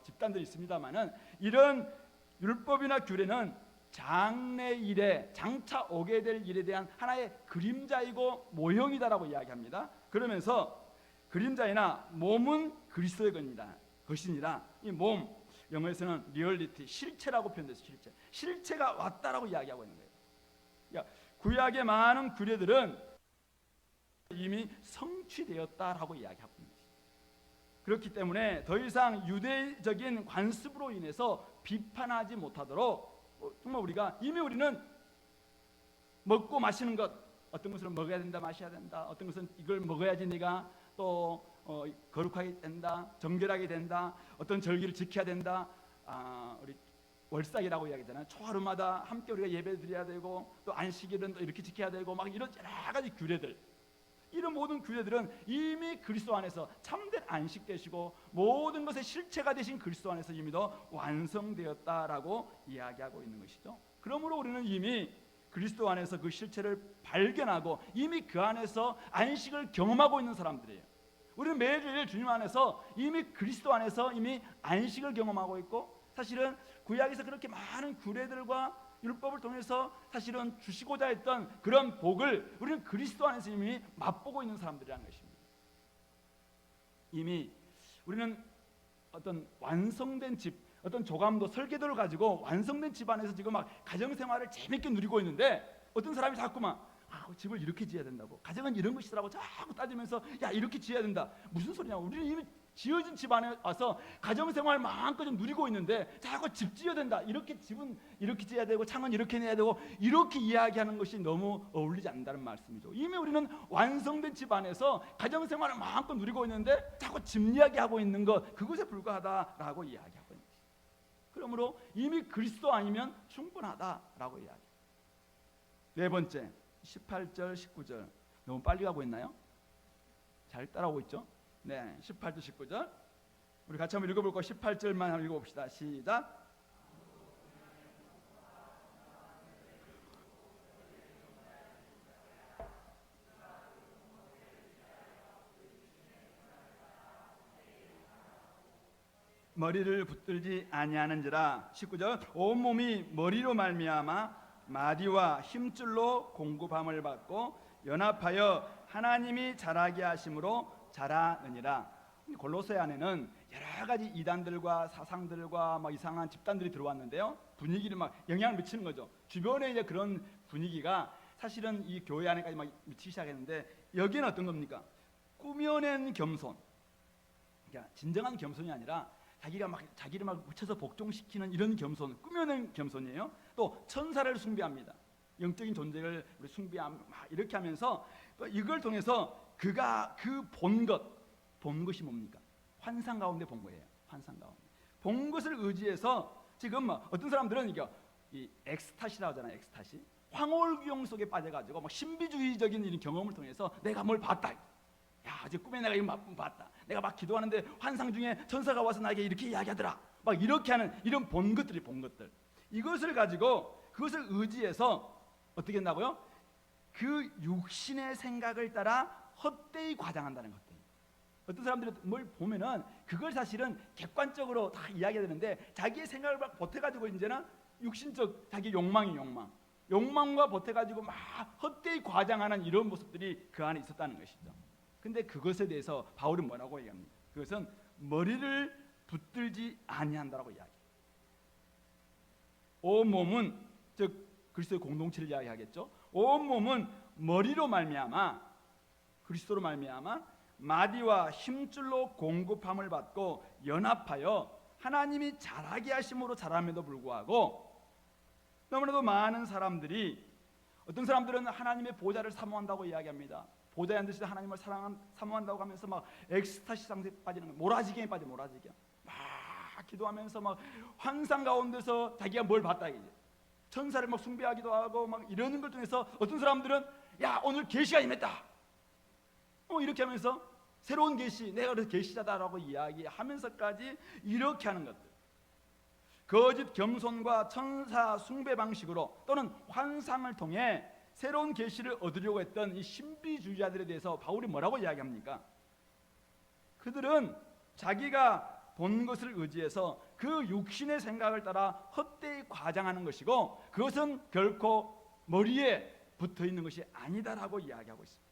집단들이 있습니다만은 이런 율법이나 규례는 장래일에 장차 오게 될 일에 대한 하나의 그림자이고 모형이다라고 이야기합니다. 그러면서 그림자이나 몸은 그리스도의 것이니라. 이 몸, 영어에서는 리얼리티, 실체라고 표현돼서 실체가 왔다라고 이야기하고 있는 거예요. 그러니까 구약의 많은 규례들은 이미 성취되었다라고 이야기하고 있는 것입니다. 그렇기 때문에 더 이상 유대적인 관습으로 인해서 비판하지 못하도록 정말 우리는 먹고 마시는 것, 어떤 것을 먹어야 된다, 마셔야 된다, 어떤 것은 이걸 먹어야지 네가 또 거룩하게 된다, 정결하게 된다, 어떤 절기를 지켜야 된다. 우리 월삭이라고 이야기하잖아요. 초하루마다 함께 우리가 예배드려야 되고 또 안식일은 또 이렇게 지켜야 되고 막 이런 여러 가지 규례들, 이런 모든 규례들은 이미 그리스도 안에서 참된 안식 되시고 모든 것의 실체가 되신 그리스도 안에서 이미 더 완성되었다라고 이야기하고 있는 것이죠. 그러므로 우리는 이미 그리스도 안에서 그 실체를 발견하고 이미 그 안에서 안식을 경험하고 있는 사람들이에요. 우리는 매일 주님 안에서 이미 그리스도 안에서 이미 안식을 경험하고 있고, 사실은 구약에서 그렇게 많은 규례들과 율법을 통해서 사실은 주시고자 했던 그런 복을 우리는 그리스도 안에서 이미 맛보고 있는 사람들이라는 것입니다. 이미 우리는 어떤 완성된 집, 어떤 조감도 설계도를 가지고 완성된 집 안에서 지금 막 가정생활을 재밌게 누리고 있는데 어떤 사람이 자꾸만 집을 이렇게 지어야 된다고, 가정은 이런 것이라고 자꾸 따지면서 야 이렇게 지어야 된다. 무슨 소리냐? 우리는 이미 지어진 집안에 와서 가정생활 마음껏 좀 누리고 있는데 자꾸 집 지어야 된다, 이렇게 집은 이렇게 지어야 되고 창은 이렇게 내야 되고, 이렇게 이야기하는 것이 너무 어울리지 않는다는 말씀이죠. 이미 우리는 완성된 집안에서 가정생활을 마음껏 누리고 있는데 자꾸 집 이야기하고 있는 것, 그것에 불과하다라고 이야기하고 있는 것이죠. 그러므로 이미 그리스도 아니면 충분하다라고 이야기해요. 네 번째, 18절 19절 너무 빨리 가고 있나요? 잘 따라오고 있죠? 네, 18절 19절 우리 같이 한번 읽어볼까요? 18절만 한번 읽어봅시다. 시작. 머리를 붙들지 아니하는지라. 19절 온몸이 머리로 말미암아 마디와 힘줄로 공급함을 받고 연합하여 하나님이 자라게 하심으로 자라느니라. 골로새 안에는 여러 가지 이단들과 사상들과 막 이상한 집단들이 들어왔는데요, 분위기를 막 영향을 미치는 거죠. 주변에 이제 그런 분위기가 사실은 이 교회 안에까지 막 미치기 시작했는데, 여기는 어떤 겁니까? 꾸며낸 겸손. 그러니까 진정한 겸손이 아니라 자기를 막 묻혀서 복종시키는 이런 겸손, 꾸며낸 겸손이에요. 또 천사를 숭배합니다. 영적인 존재를 우리 숭배함 이렇게 하면서 또 이걸 통해서 그가 그 본 것이 뭡니까? 환상 가운데 본 거예요. 환상 가운데 본 것을 의지해서 지금 어떤 사람들은 이 엑스타시라고 하잖아요. 엑스타시. 황홀경 속에 빠져가지고 막 신비주의적인 이런 경험을 통해서 내가 뭘 봤다. 야, 이제 꿈에 내가 이거 봤다. 내가 막 기도하는데 환상 중에 천사가 와서 나에게 이렇게 이야기하더라. 막 이렇게 하는 이런 본 것들. 이것을 가지고 그것을 의지해서 어떻게 한다고요? 그 육신의 생각을 따라 헛되이 과장한다는 것들. 어떤 사람들이 뭘 보면은 그걸 사실은 객관적으로 다 이야기해야 되는데 자기의 생각을 막 보태가지고 이제는 육신적 자기 욕망과 보태가지고 막 헛되이 과장하는 이런 모습들이 그 안에 있었다는 것이죠. 근데 그것에 대해서 바울은 뭐라고 얘기합니까? 그것은 머리를 붙들지 아니한다라고 이야기해요. 온 몸은, 즉 그리스도의 공동체를 이야기하겠죠. 온 몸은 머리로 말미암아, 그리스도로 말미암아 마디와 힘줄로 공급함을 받고 연합하여 하나님이 자라게 하심으로 자람에도 불구하고, 너무나도 많은 사람들이, 어떤 사람들은 하나님의 보좌를 사모한다고 이야기합니다. 보좌에 앉으시다 하나님을 사모한다고 하면서 막 엑스타시 상태에 빠지는 거예요. 모라지경에 빠져. 막 기도하면서 막 환상 가운데서 자기가 뭘 봤다 이제. 천사를 막 숭배하기도 하고 막 이러는 걸 통해서 어떤 사람들은 야, 오늘 계시가 임했다. 이렇게 하면서 새로운 계시, 내가 그래서 계시자다라고 이야기하면서까지 이렇게 하는 것들. 거짓 겸손과 천사 숭배 방식으로 또는 환상을 통해 새로운 계시를 얻으려고 했던 이 신비주의자들에 대해서 바울이 뭐라고 이야기합니까? 그들은 자기가 본 것을 의지해서 그 육신의 생각을 따라 헛되이 과장하는 것이고, 그것은 결코 머리에 붙어 있는 것이 아니다라고 이야기하고 있습니다.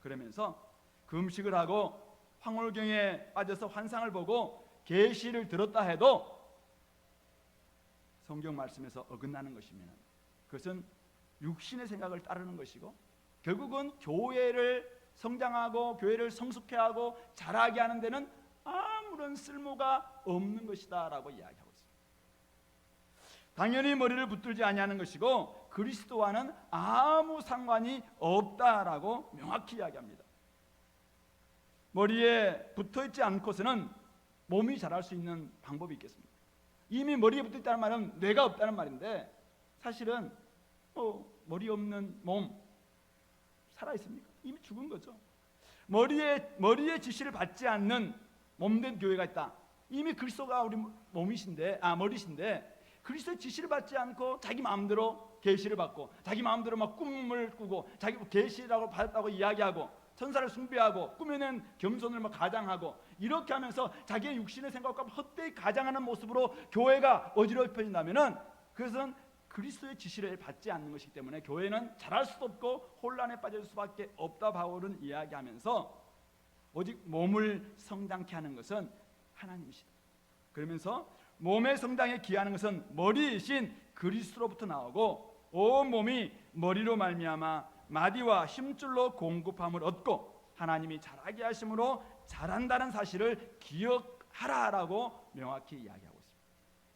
그러면서 금식을 하고 황홀경에 빠져서 환상을 보고 계시를 들었다 해도 성경 말씀에서 어긋나는 것이면 그것은 육신의 생각을 따르는 것이고, 결국은 교회를 성장하고 교회를 성숙해하고 자라게 하는 데는 아무런 쓸모가 없는 것이다 라고 이야기하고 있습니다. 당연히 머리를 붙들지 아니하는 것이고 그리스도와는 아무 상관이 없다라고 명확히 이야기합니다. 머리에 붙어있지 않고서는 몸이 자랄 수 있는 방법이 있겠습니까? 이미 머리에 붙어있다는 말은 뇌가 없다는 말인데, 사실은 머리 없는 몸 살아있습니까? 이미 죽은 거죠. 머리의 지시를 받지 않는 몸된 교회가 있다. 이미 그리스도가 우리 머리신데 그리스도의 지시를 받지 않고 자기 마음대로 계시를 받고 자기 마음대로 막 꿈을 꾸고 자기 계시라고 받았다고 이야기하고 천사를 숭배하고 꾸며낸 겸손을 막 가장하고 이렇게 하면서 자기의 육신의 생각과 헛되이 가장하는 모습으로 교회가 어지럽혀진다면은 그것은 그리스도의 지시를 받지 않는 것이기 때문에 교회는 자랄 수도 없고 혼란에 빠질 수밖에 없다 바울은 이야기하면서 오직 몸을 성장케 하는 것은 하나님이시다. 그러면서 몸의 성장에 기하는 것은 머리이신 그리스도로부터 나오고 온 몸이 머리로 말미암아 마디와 힘줄로 공급함을 얻고 하나님이 자라게 하심으로 잘한다는 사실을 기억하라라고 명확히 이야기하고 있습니다.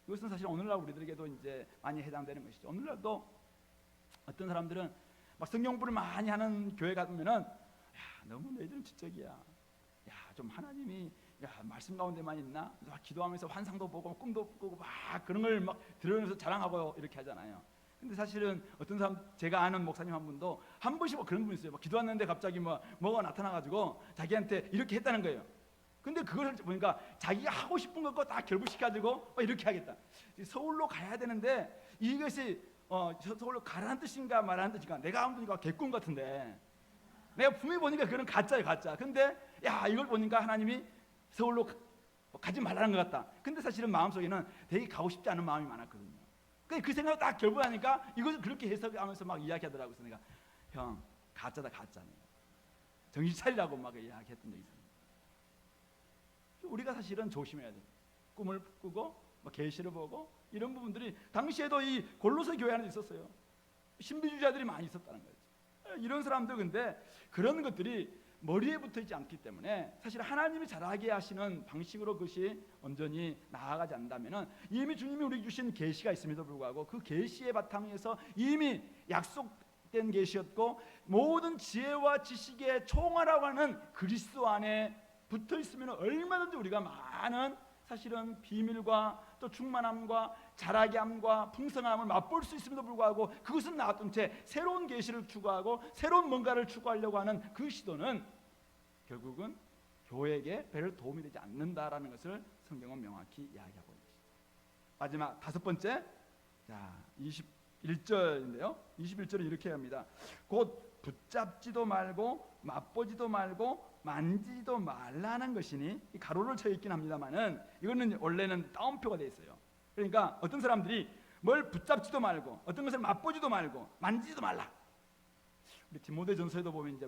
이것은 사실 오늘날 우리들에게도 이제 많이 해당되는 것이죠. 오늘날도 어떤 사람들은 막 성경 공부를 많이 하는 교회 가면은 야, 너무 너희들은 지적이야. 야, 좀 하나님이 말씀 가운데만 있나? 막 기도하면서 환상도 보고 꿈도 꾸고 막 그런 걸 막 들으면서 자랑하고 이렇게 하잖아요. 근데 사실은 어떤 사람, 제가 아는 목사님 한 분도 한 번씩 뭐 그런 분 있어요. 막 기도하는데 갑자기 뭐가 나타나가지고 자기한테 이렇게 했다는 거예요. 근데 그걸 보니까 자기가 하고 싶은 것과 다 결부시켜가지고 이렇게 하겠다. 서울로 가야 되는데 이것이 서울로 가라는 뜻인가 말하는 뜻인가, 내가 한 보니까 개꿈 같은데, 내가 분명히 보니까 그건 가짜예요, 가짜. 근데 야, 이걸 보니까 하나님이 서울로 가지 말라는 것 같다. 근데 사실은 마음속에는 되게 가고 싶지 않은 마음이 많았거든요. 근데 그 생각을 딱 결부하니까 이것을 그렇게 해석하면서 막 이야기하더라고요. 그래서 내가 형, 가짜다, 가짜. 정신 차리라고 막 이야기했던 적이 있어요. 우리가 사실은 조심해야 돼요. 꿈을 꾸고 계시를 보고 이런 부분들이 당시에도 이 골로새 교회 안에 있었어요. 신비주의자들이 많이 있었다는 거죠. 이런 사람들, 근데 그런 것들이 머리에 붙어 있지 않기 때문에 사실 하나님이 잘하게 하시는 방식으로 그것이 온전히 나아가지 않는다면 이미 주님이 우리에게 주신 계시가 있음에도 불구하고 그 계시의 바탕에서 이미 약속된 계시였고 모든 지혜와 지식의 총화라고 하는 그리스도 안에 붙어 있으면 얼마든지 우리가 많은 사실은 비밀과 또 충만함과 자라게 함과 풍성함을 맛볼 수 있음에도 불구하고 그것은 놔둔 채 새로운 계시를 추구하고 새로운 뭔가를 추구하려고 하는 그 시도는 결국은 교회에게 별 도움이 되지 않는다라는 것을 성경은 명확히 이야기하고 있는 것이죠. 마지막 다섯 번째, 자 21절인데요. 21절은 이렇게 합니다. 곧 붙잡지도 말고 맛보지도 말고 만지지도 말라는 것이니, 이 가로를 쳐 있긴 합니다만은 이거는 원래는 따옴표가 돼 있어요. 그러니까 어떤 사람들이 뭘 붙잡지도 말고 어떤 것을 맛보지도 말고 만지지도 말라. 우리 디모데전서에도 보면 이제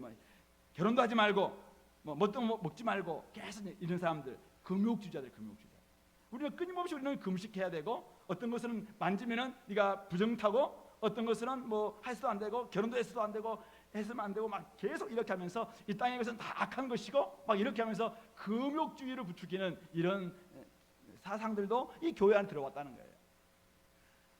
결혼도 하지 말고 어떤 거 먹지 말고 계속 이런 사람들, 금욕주의자들. 우리는 끊임없이 우리는 금식해야 되고 어떤 것은 만지면은 네가 부정 타고 어떤 것은 해서도 안 되고 결혼도 해서도 안 되고 해서면 안 되고 막 계속 이렇게 하면서 이 땅의 것은 다 악한 것이고 막 이렇게 하면서 금욕주의를 부추기는 이런 사상들도 이 교회 안에 들어왔다는 거예요.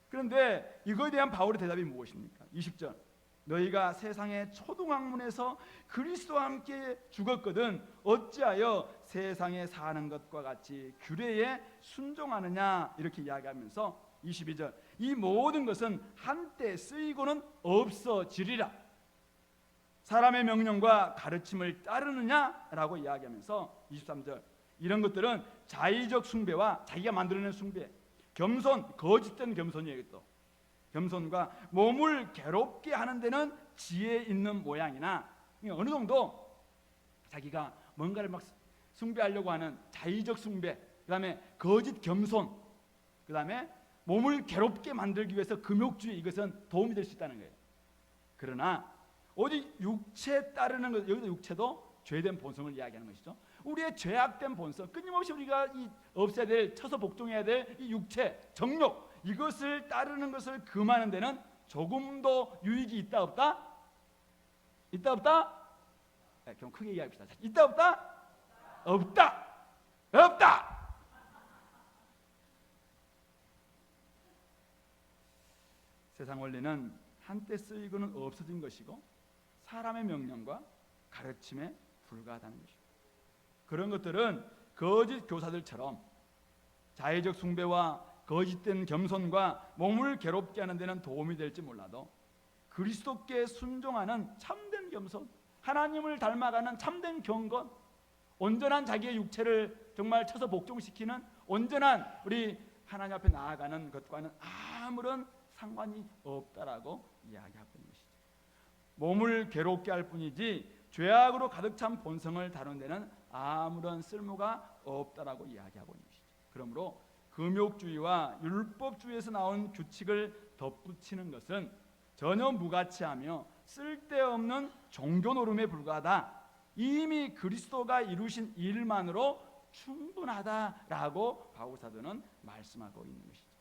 그런데 이거에 대한 바울의 대답이 무엇입니까? 20절, 너희가 세상의 초등학문에서 그리스도와 함께 죽었거든 어찌하여 세상에 사는 것과 같이 규례에 순종하느냐, 이렇게 이야기하면서 22절, 이 모든 것은 한때 쓰이고는 없어지리라. 사람의 명령과 가르침을 따르느냐라고 이야기하면서 23절, 이런 것들은 자의적 숭배와 자기가 만들어낸 숭배, 겸손, 거짓된 겸손이에요. 또 겸손과 몸을 괴롭게 하는 데는 지혜 있는 모양이나, 어느 정도 자기가 뭔가를 막 숭배하려고 하는 자의적 숭배, 그 다음에 거짓 겸손, 그 다음에 몸을 괴롭게 만들기 위해서 금욕주의, 이것은 도움이 될 수 있다는 거예요. 그러나 오직 육체에 따르는 것, 여기서 육체도 죄된 본성을 이야기하는 것이죠. 우리의 죄악된 본성, 끊임없이 우리가 없애야 될, 쳐서 복종해야 될 이 육체, 정욕, 이것을 따르는 것을 금하는 데는 조금도 유익이 있다 없다? 있다 없다? 네, 좀 크게 이야기합시다. 있다 없다? 없다. 없다. 세상 원리는 한때 쓰이고는 없어진 것이고 사람의 명령과 가르침에 불과하다는 것입니다. 그런 것들은 거짓 교사들처럼 자의적 숭배와 거짓된 겸손과 몸을 괴롭게 하는 데는 도움이 될지 몰라도 그리스도께 순종하는 참된 겸손, 하나님을 닮아가는 참된 경건, 온전한 자기의 육체를 정말 쳐서 복종시키는 온전한 우리 하나님 앞에 나아가는 것과는 아무런 상관이 없다라고 이야기하고 있는 것이죠. 몸을 괴롭게 할 뿐이지 죄악으로 가득 찬 본성을 다루는 데는 아무런 쓸모가 없다라고 이야기하고 있는 것이죠. 그러므로 금욕주의와 율법주의에서 나온 규칙을 덧붙이는 것은 전혀 무가치하며 쓸데없는 종교 노름에 불과하다. 이미 그리스도가 이루신 일만으로 충분하다라고 바울 사도는 말씀하고 있는 것이죠.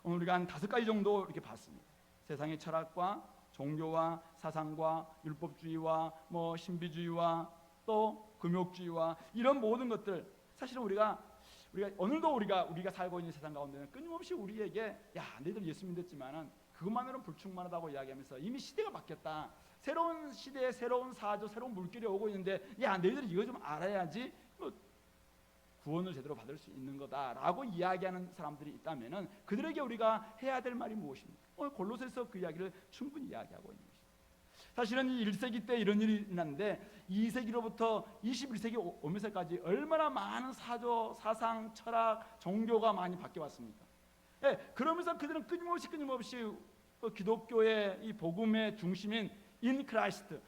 오늘 우리가 한 5가지 정도 이렇게 봤습니다. 세상의 철학과 종교와 사상과 율법주의와 신비주의와 또 금욕주의와 이런 모든 것들, 사실은 우리가 오늘도 우리가 살고 있는 세상 가운데는 끊임없이 우리에게 야 너희들 예수 믿었지만은 그것만으로는 불충만하다고 이야기하면서 이미 시대가 바뀌었다, 새로운 시대에 새로운 사조 새로운 물결이 오고 있는데 야 너희들 이거 좀 알아야지 구원을 제대로 받을 수 있는 거다라고 이야기하는 사람들이 있다면은 그들에게 우리가 해야 될 말이 무엇입니까? 오늘 골로새서 그 이야기를 충분히 이야기하고 있는 것입니다. 사실은 이 1세기 때 이런 일이 일어났는데 2세기로부터 21세기 오면서까지 얼마나 많은 사조, 사상, 철학, 종교가 많이 바뀌어 왔습니까? 예, 그러면서 그들은 끊임없이 기독교의 이 복음의 중심인 인 크라이스트,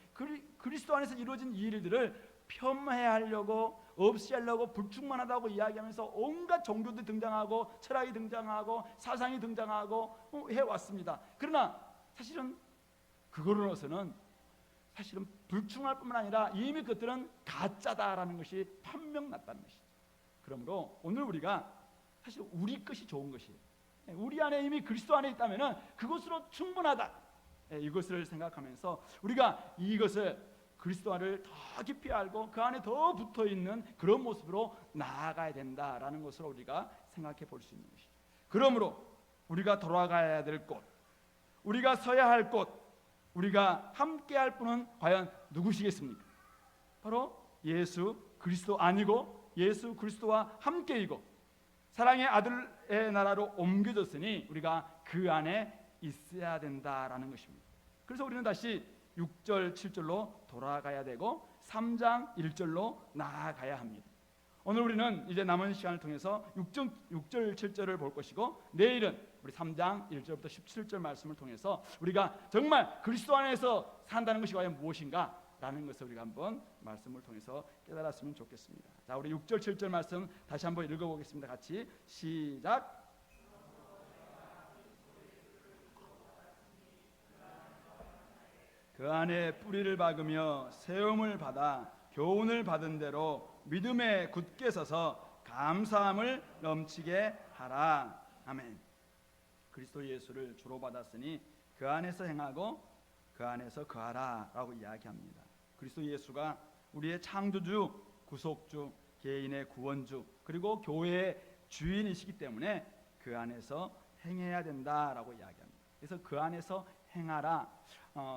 그리스도 안에서 이루어진 이 일들을 폄훼하려고 없이 하려고 불충만하다고 이야기하면서 온갖 종교도 등장하고 철학이 등장하고 사상이 등장하고 해왔습니다. 그러나 사실은 그거로서는 사실은 불충할 뿐만 아니라 이미 그것들은 가짜다라는 것이 판명났다는 것이죠. 그러므로 오늘 우리가 사실 우리 것이 좋은 것이에요. 우리 안에 이미 그리스도 안에 있다면 그것으로 충분하다, 이것을 생각하면서 우리가 이것을 그리스도를 더 깊이 알고 그 안에 더 붙어있는 그런 모습으로 나아가야 된다라는 것으로 우리가 생각해 볼 수 있는 것이죠. 그러므로 우리가 돌아가야 될 곳, 우리가 서야 할 곳, 우리가 함께 할 분은 과연 누구시겠습니까? 바로 예수 그리스도 아니고 예수 그리스도와 함께이고 사랑의 아들의 나라로 옮겨졌으니 우리가 그 안에 있어야 된다라는 것입니다. 그래서 우리는 다시 6절 7절로 돌아가야 되고 3장 1절로 나아가야 합니다. 오늘 우리는 이제 남은 시간을 통해서 6절 7절을 볼 것이고 내일은 우리 3장 1절부터 17절 말씀을 통해서 우리가 정말 그리스도 안에서 산다는 것이 과연 무엇인가 라는 것을 우리가 한번 말씀을 통해서 깨달았으면 좋겠습니다. 자, 우리 6절 7절 말씀 다시 한번 읽어보겠습니다. 같이 시작. 그 안에 뿌리를 박으며 세움을 받아 교훈을 받은 대로 믿음에 굳게 서서 감사함을 넘치게 하라. 아멘. 그리스도 예수를 주로 받았으니 그 안에서 행하고 그 안에서 거하라 라고 이야기합니다. 그리스도 예수가 우리의 창조주, 구속주, 개인의 구원주, 그리고 교회의 주인이시기 때문에 그 안에서 행해야 된다라고 이야기합니다. 그래서 그 안에서 행하라.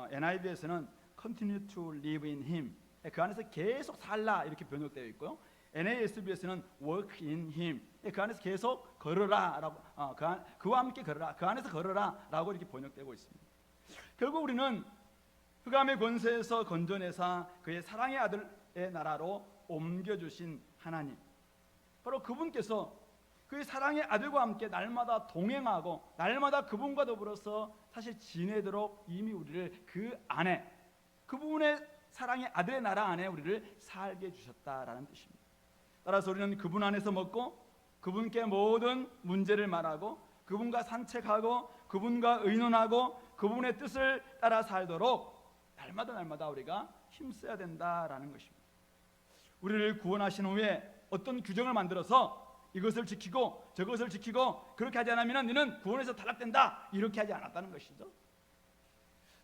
NIV에서는 continue to live in him, 그 안에서 계속 살라 이렇게 번역되어 있고요. NASB에서는 work in him, 그 안에서 계속 걸어라라고, 그와 함께 걸어라, 그 안에서 걸어라라고 이렇게 번역되고 있습니다. 결국 우리는 흑암의 권세에서 건져내사 그의 사랑의 아들의 나라로 옮겨주신 하나님, 바로 그분께서 그의 사랑의 아들과 함께 날마다 동행하고 날마다 그분과 더불어서 사실 지내도록 이미 우리를 그 안에, 그분의 사랑의 아들의 나라 안에 우리를 살게 해주셨다라는 뜻입니다. 따라서 우리는 그분 안에서 먹고 그분께 모든 문제를 말하고 그분과 산책하고 그분과 의논하고 그분의 뜻을 따라 살도록 날마다 우리가 힘써야 된다라는 것입니다. 우리를 구원하신 후에 어떤 규정을 만들어서 이것을 지키고 저것을 지키고 그렇게 하지 않으면 너는 구원에서 탈락된다 이렇게 하지 않았다는 것이죠.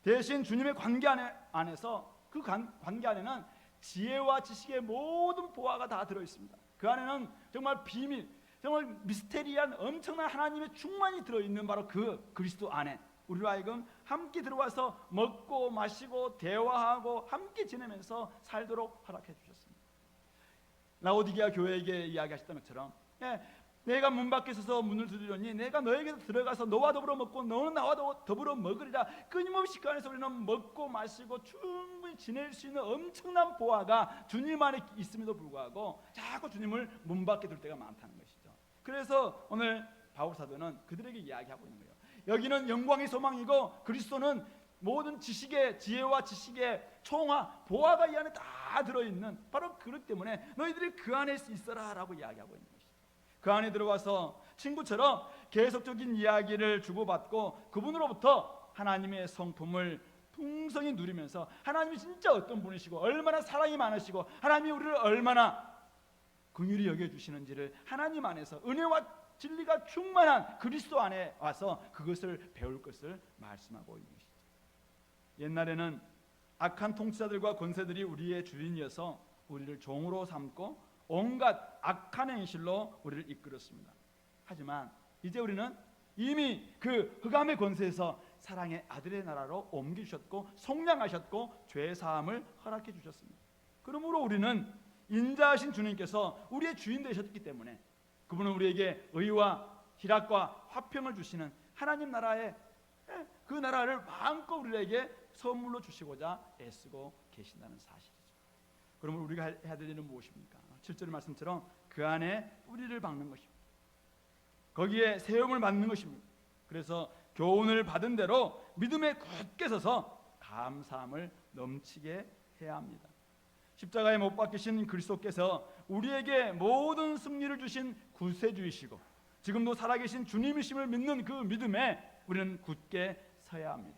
대신 주님의 관계 안에서 그 관계 안에는 지혜와 지식의 모든 보화가 다 들어있습니다. 그 안에는 정말 비밀, 정말 미스테리한 엄청난 하나님의 충만이 들어있는 바로 그 그리스도 안에 우리로 하여금 함께 들어와서 먹고 마시고 대화하고 함께 지내면서 살도록 허락해 주셨습니다. 라오디게아 교회에게 이야기하셨던 것처럼 내가 문 밖에 서서 문을 두드리니 내가 너에게서 들어가서 너와 더불어 먹고 너는 나와 더불어 먹으리라. 끊임없이 그 안에서 우리는 먹고 마시고 충분히 지낼 수 있는 엄청난 보화가 주님 안에 있음에도 불구하고 자꾸 주님을 문 밖에 둘 때가 많다는 것이죠. 그래서 오늘 바울 사도는 그들에게 이야기하고 있는 거예요. 여기는 영광의 소망이고 그리스도는 모든 지식의 지혜와 지식의 총화 보화가 이 안에 다 들어있는, 바로 그렇기 때문에 너희들이 그 안에 있어라 라고 이야기하고 있는 것이죠. 그 안에 들어가서 친구처럼 계속적인 이야기를 주고받고 그분으로부터 하나님의 성품을 풍성히 누리면서 하나님이 진짜 어떤 분이시고 얼마나 사랑이 많으시고 하나님이 우리를 얼마나 긍휼히 여겨주시는지를 하나님 안에서 은혜와 진리가 충만한 그리스도 안에 와서 그것을 배울 것을 말씀하고 있는 것이죠. 옛날에는 악한 통치자들과 권세들이 우리의 주인이어서 우리를 종으로 삼고 온갖 악한 행실로 우리를 이끌었습니다. 하지만 이제 우리는 이미 그 흑암의 권세에서 사랑의 아들의 나라로 옮기셨고 속량하셨고 죄 사함을 허락해 주셨습니다. 그러므로 우리는 인자하신 주님께서 우리의 주인 되셨기 때문에 그분은 우리에게 의와 희락과 화평을 주시는 하나님 나라의 그 나라를 마음껏 우리에게 선물로 주시고자 애쓰고 계신다는 사실이죠. 그러면 우리가 해야 될 일은 무엇입니까? 7절 말씀처럼 그 안에 뿌리를 박는 것입니다. 거기에 세움을 맞는 것입니다. 그래서 교훈을 받은 대로 믿음에 굳게 서서 감사함을 넘치게 해야 합니다. 십자가에 못 박히신 그리스도께서 우리에게 모든 승리를 주신 구세주이시고 지금도 살아계신 주님이심을 믿는 그 믿음에 우리는 굳게 서야 합니다.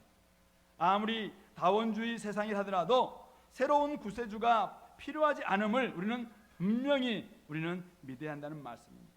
아무리 다원주의 세상이 하더라도 새로운 구세주가 필요하지 않음을 우리는 분명히 믿어야 한다는 말씀입니다.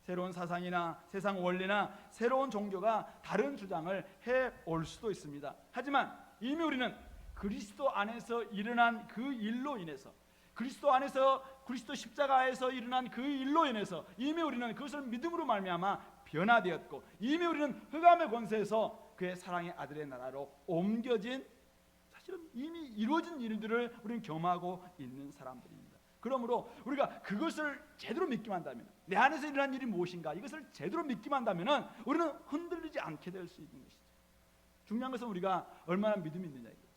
새로운 사상이나 세상 원리나 새로운 종교가 다른 주장을 해올 수도 있습니다. 하지만 이미 우리는 그리스도 안에서 일어난 그 일로 인해서 그리스도 안에서 그리스도 십자가에서 일어난 그 일로 인해서 이미 우리는 그것을 믿음으로 말미암아 변화되었고 이미 우리는 흑암의 권세에서 그의 사랑의 아들의 나라로 옮겨진 사실은 이미 이루어진 일들을 우리는 경험하고 있는 사람들입니다. 그러므로 우리가 그것을 제대로 믿기만 한다면 내 안에서 일어난 일이 무엇인가 이것을 제대로 믿기만 한다면 우리는 흔들리지 않게 될 수 있는 것이죠. 중요한 것은 우리가 얼마나 믿음이 있느냐 이거죠.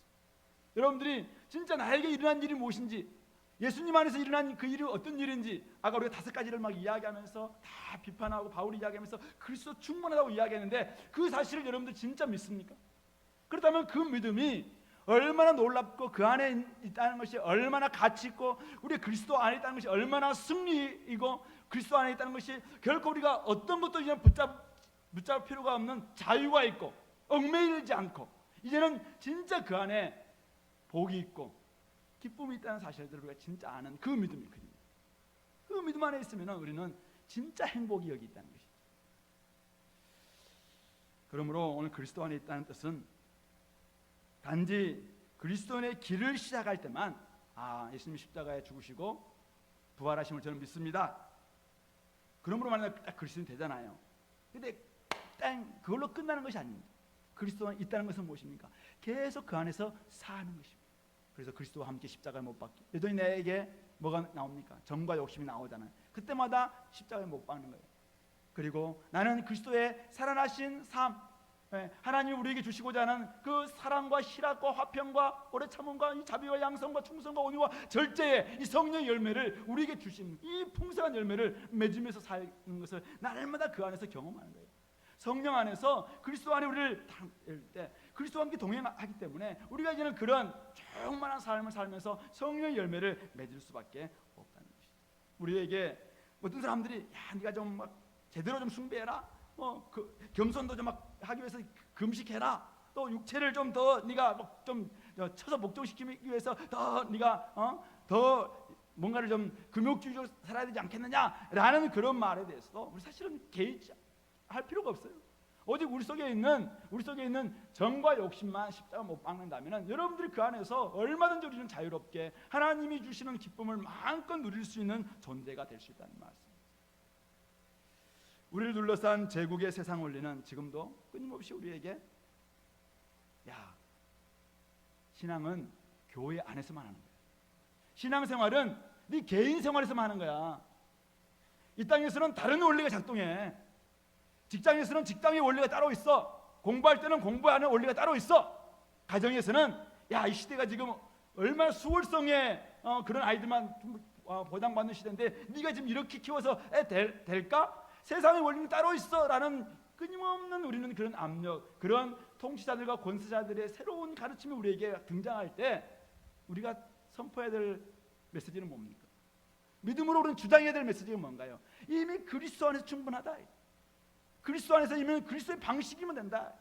여러분들이 진짜 나에게 일어난 일이 무엇인지 예수님 안에서 일어난 그 일이 어떤 일인지 아까 우리가 5가지를 막 이야기하면서 다 비판하고 바울이 이야기하면서 그리스도 충만하다고 이야기했는데 그 사실을 여러분들 진짜 믿습니까? 그렇다면 그 믿음이 얼마나 놀랍고 그 안에 있다는 것이 얼마나 가치 있고 우리 그리스도 안에 있다는 것이 얼마나 승리이고 그리스도 안에 있다는 것이 결코 우리가 어떤 것도 이제 붙잡을 필요가 없는 자유가 있고 얽매이지 않고 이제는 진짜 그 안에 복이 있고 기쁨이 있다는 사실들을 우리가 진짜 아는 그 믿음이거든요. 그 믿음 안에 있으면 우리는 진짜 행복이 여기 있다는 것이죠. 그러므로 오늘 그리스도 안에 있다는 뜻은 단지 그리스도의 길을 시작할 때만 예수님이 십자가에 죽으시고 부활하심을 저는 믿습니다. 그러므로 말하면 딱 그리스도인이 되잖아요. 근데 그걸로 끝나는 것이 아닙니다. 그리스도 안에 있다는 것은 무엇입니까? 계속 그 안에서 사는 것입니다. 그래서 그리스도와 함께 십자가에 못 박기. 여전히 내게 뭐가 나옵니까? 정과 욕심이 나오잖아요. 그때마다 십자가에 못 박는 거예요. 그리고 나는 그리스도의 살아나신 삶, 하나님이 우리에게 주시고자 하는 그 사랑과 희락과 화평과 오래 참음과 이 자비와 양성과 충성과 온유와 절제의 이 성령의 열매를 우리에게 주신 이 풍성한 열매를 맺으면서 사는 것을 날마다 그 안에서 경험하는 거예요. 성령 안에서 그리스도 안에 우리를 담을 때 그리스도와 함께 동행하기 때문에 우리가 이제는 그런 충만한 삶을 살면서 성령의 열매를 맺을 수밖에 없다는 것이죠. 우리에게 어떤 사람들이 네가 좀 막 제대로 좀 숭배해라, 그 겸손도 좀 막 하기 위해서 금식해라, 또 육체를 좀 더 네가 좀 쳐서 목적시키기 위해서 더 네가 더 뭔가를 좀 금욕주의적으로 살아야 되지 않겠느냐라는 그런 말에 대해서 우리 사실은 개의할 필요가 없어요. 오직 우리 속에 있는 정과 욕심만 십자가 못 박는다면 여러분들이 그 안에서 얼마든지 우리는 자유롭게 하나님이 주시는 기쁨을 마음껏 누릴 수 있는 존재가 될 수 있다는 말씀입니다. 우리를 둘러싼 제국의 세상 원리는 지금도 끊임없이 우리에게 신앙은 교회 안에서만 하는 거야. 신앙생활은 네 개인 생활에서만 하는 거야. 이 땅에서는 다른 원리가 작동해. 직장에서는 직장의 원리가 따로 있어. 공부할 때는 공부하는 원리가 따로 있어. 가정에서는 이 시대가 지금 얼마나 수월성의 그런 아이들만 보장받는 시대인데 네가 지금 이렇게 키워서 될까? 세상의 원리는 따로 있어 라는 끊임없는 우리는 그런 압력, 그런 통치자들과 권세자들의 새로운 가르침이 우리에게 등장할 때 우리가 선포해야 될 메시지는 뭡니까? 믿음으로 우리는 주장해야 될 메시지가 뭔가요? 이미 그리스도 안에서 충분하다. 그리스도 안에서 이미 그리스도의 방식이면 된다.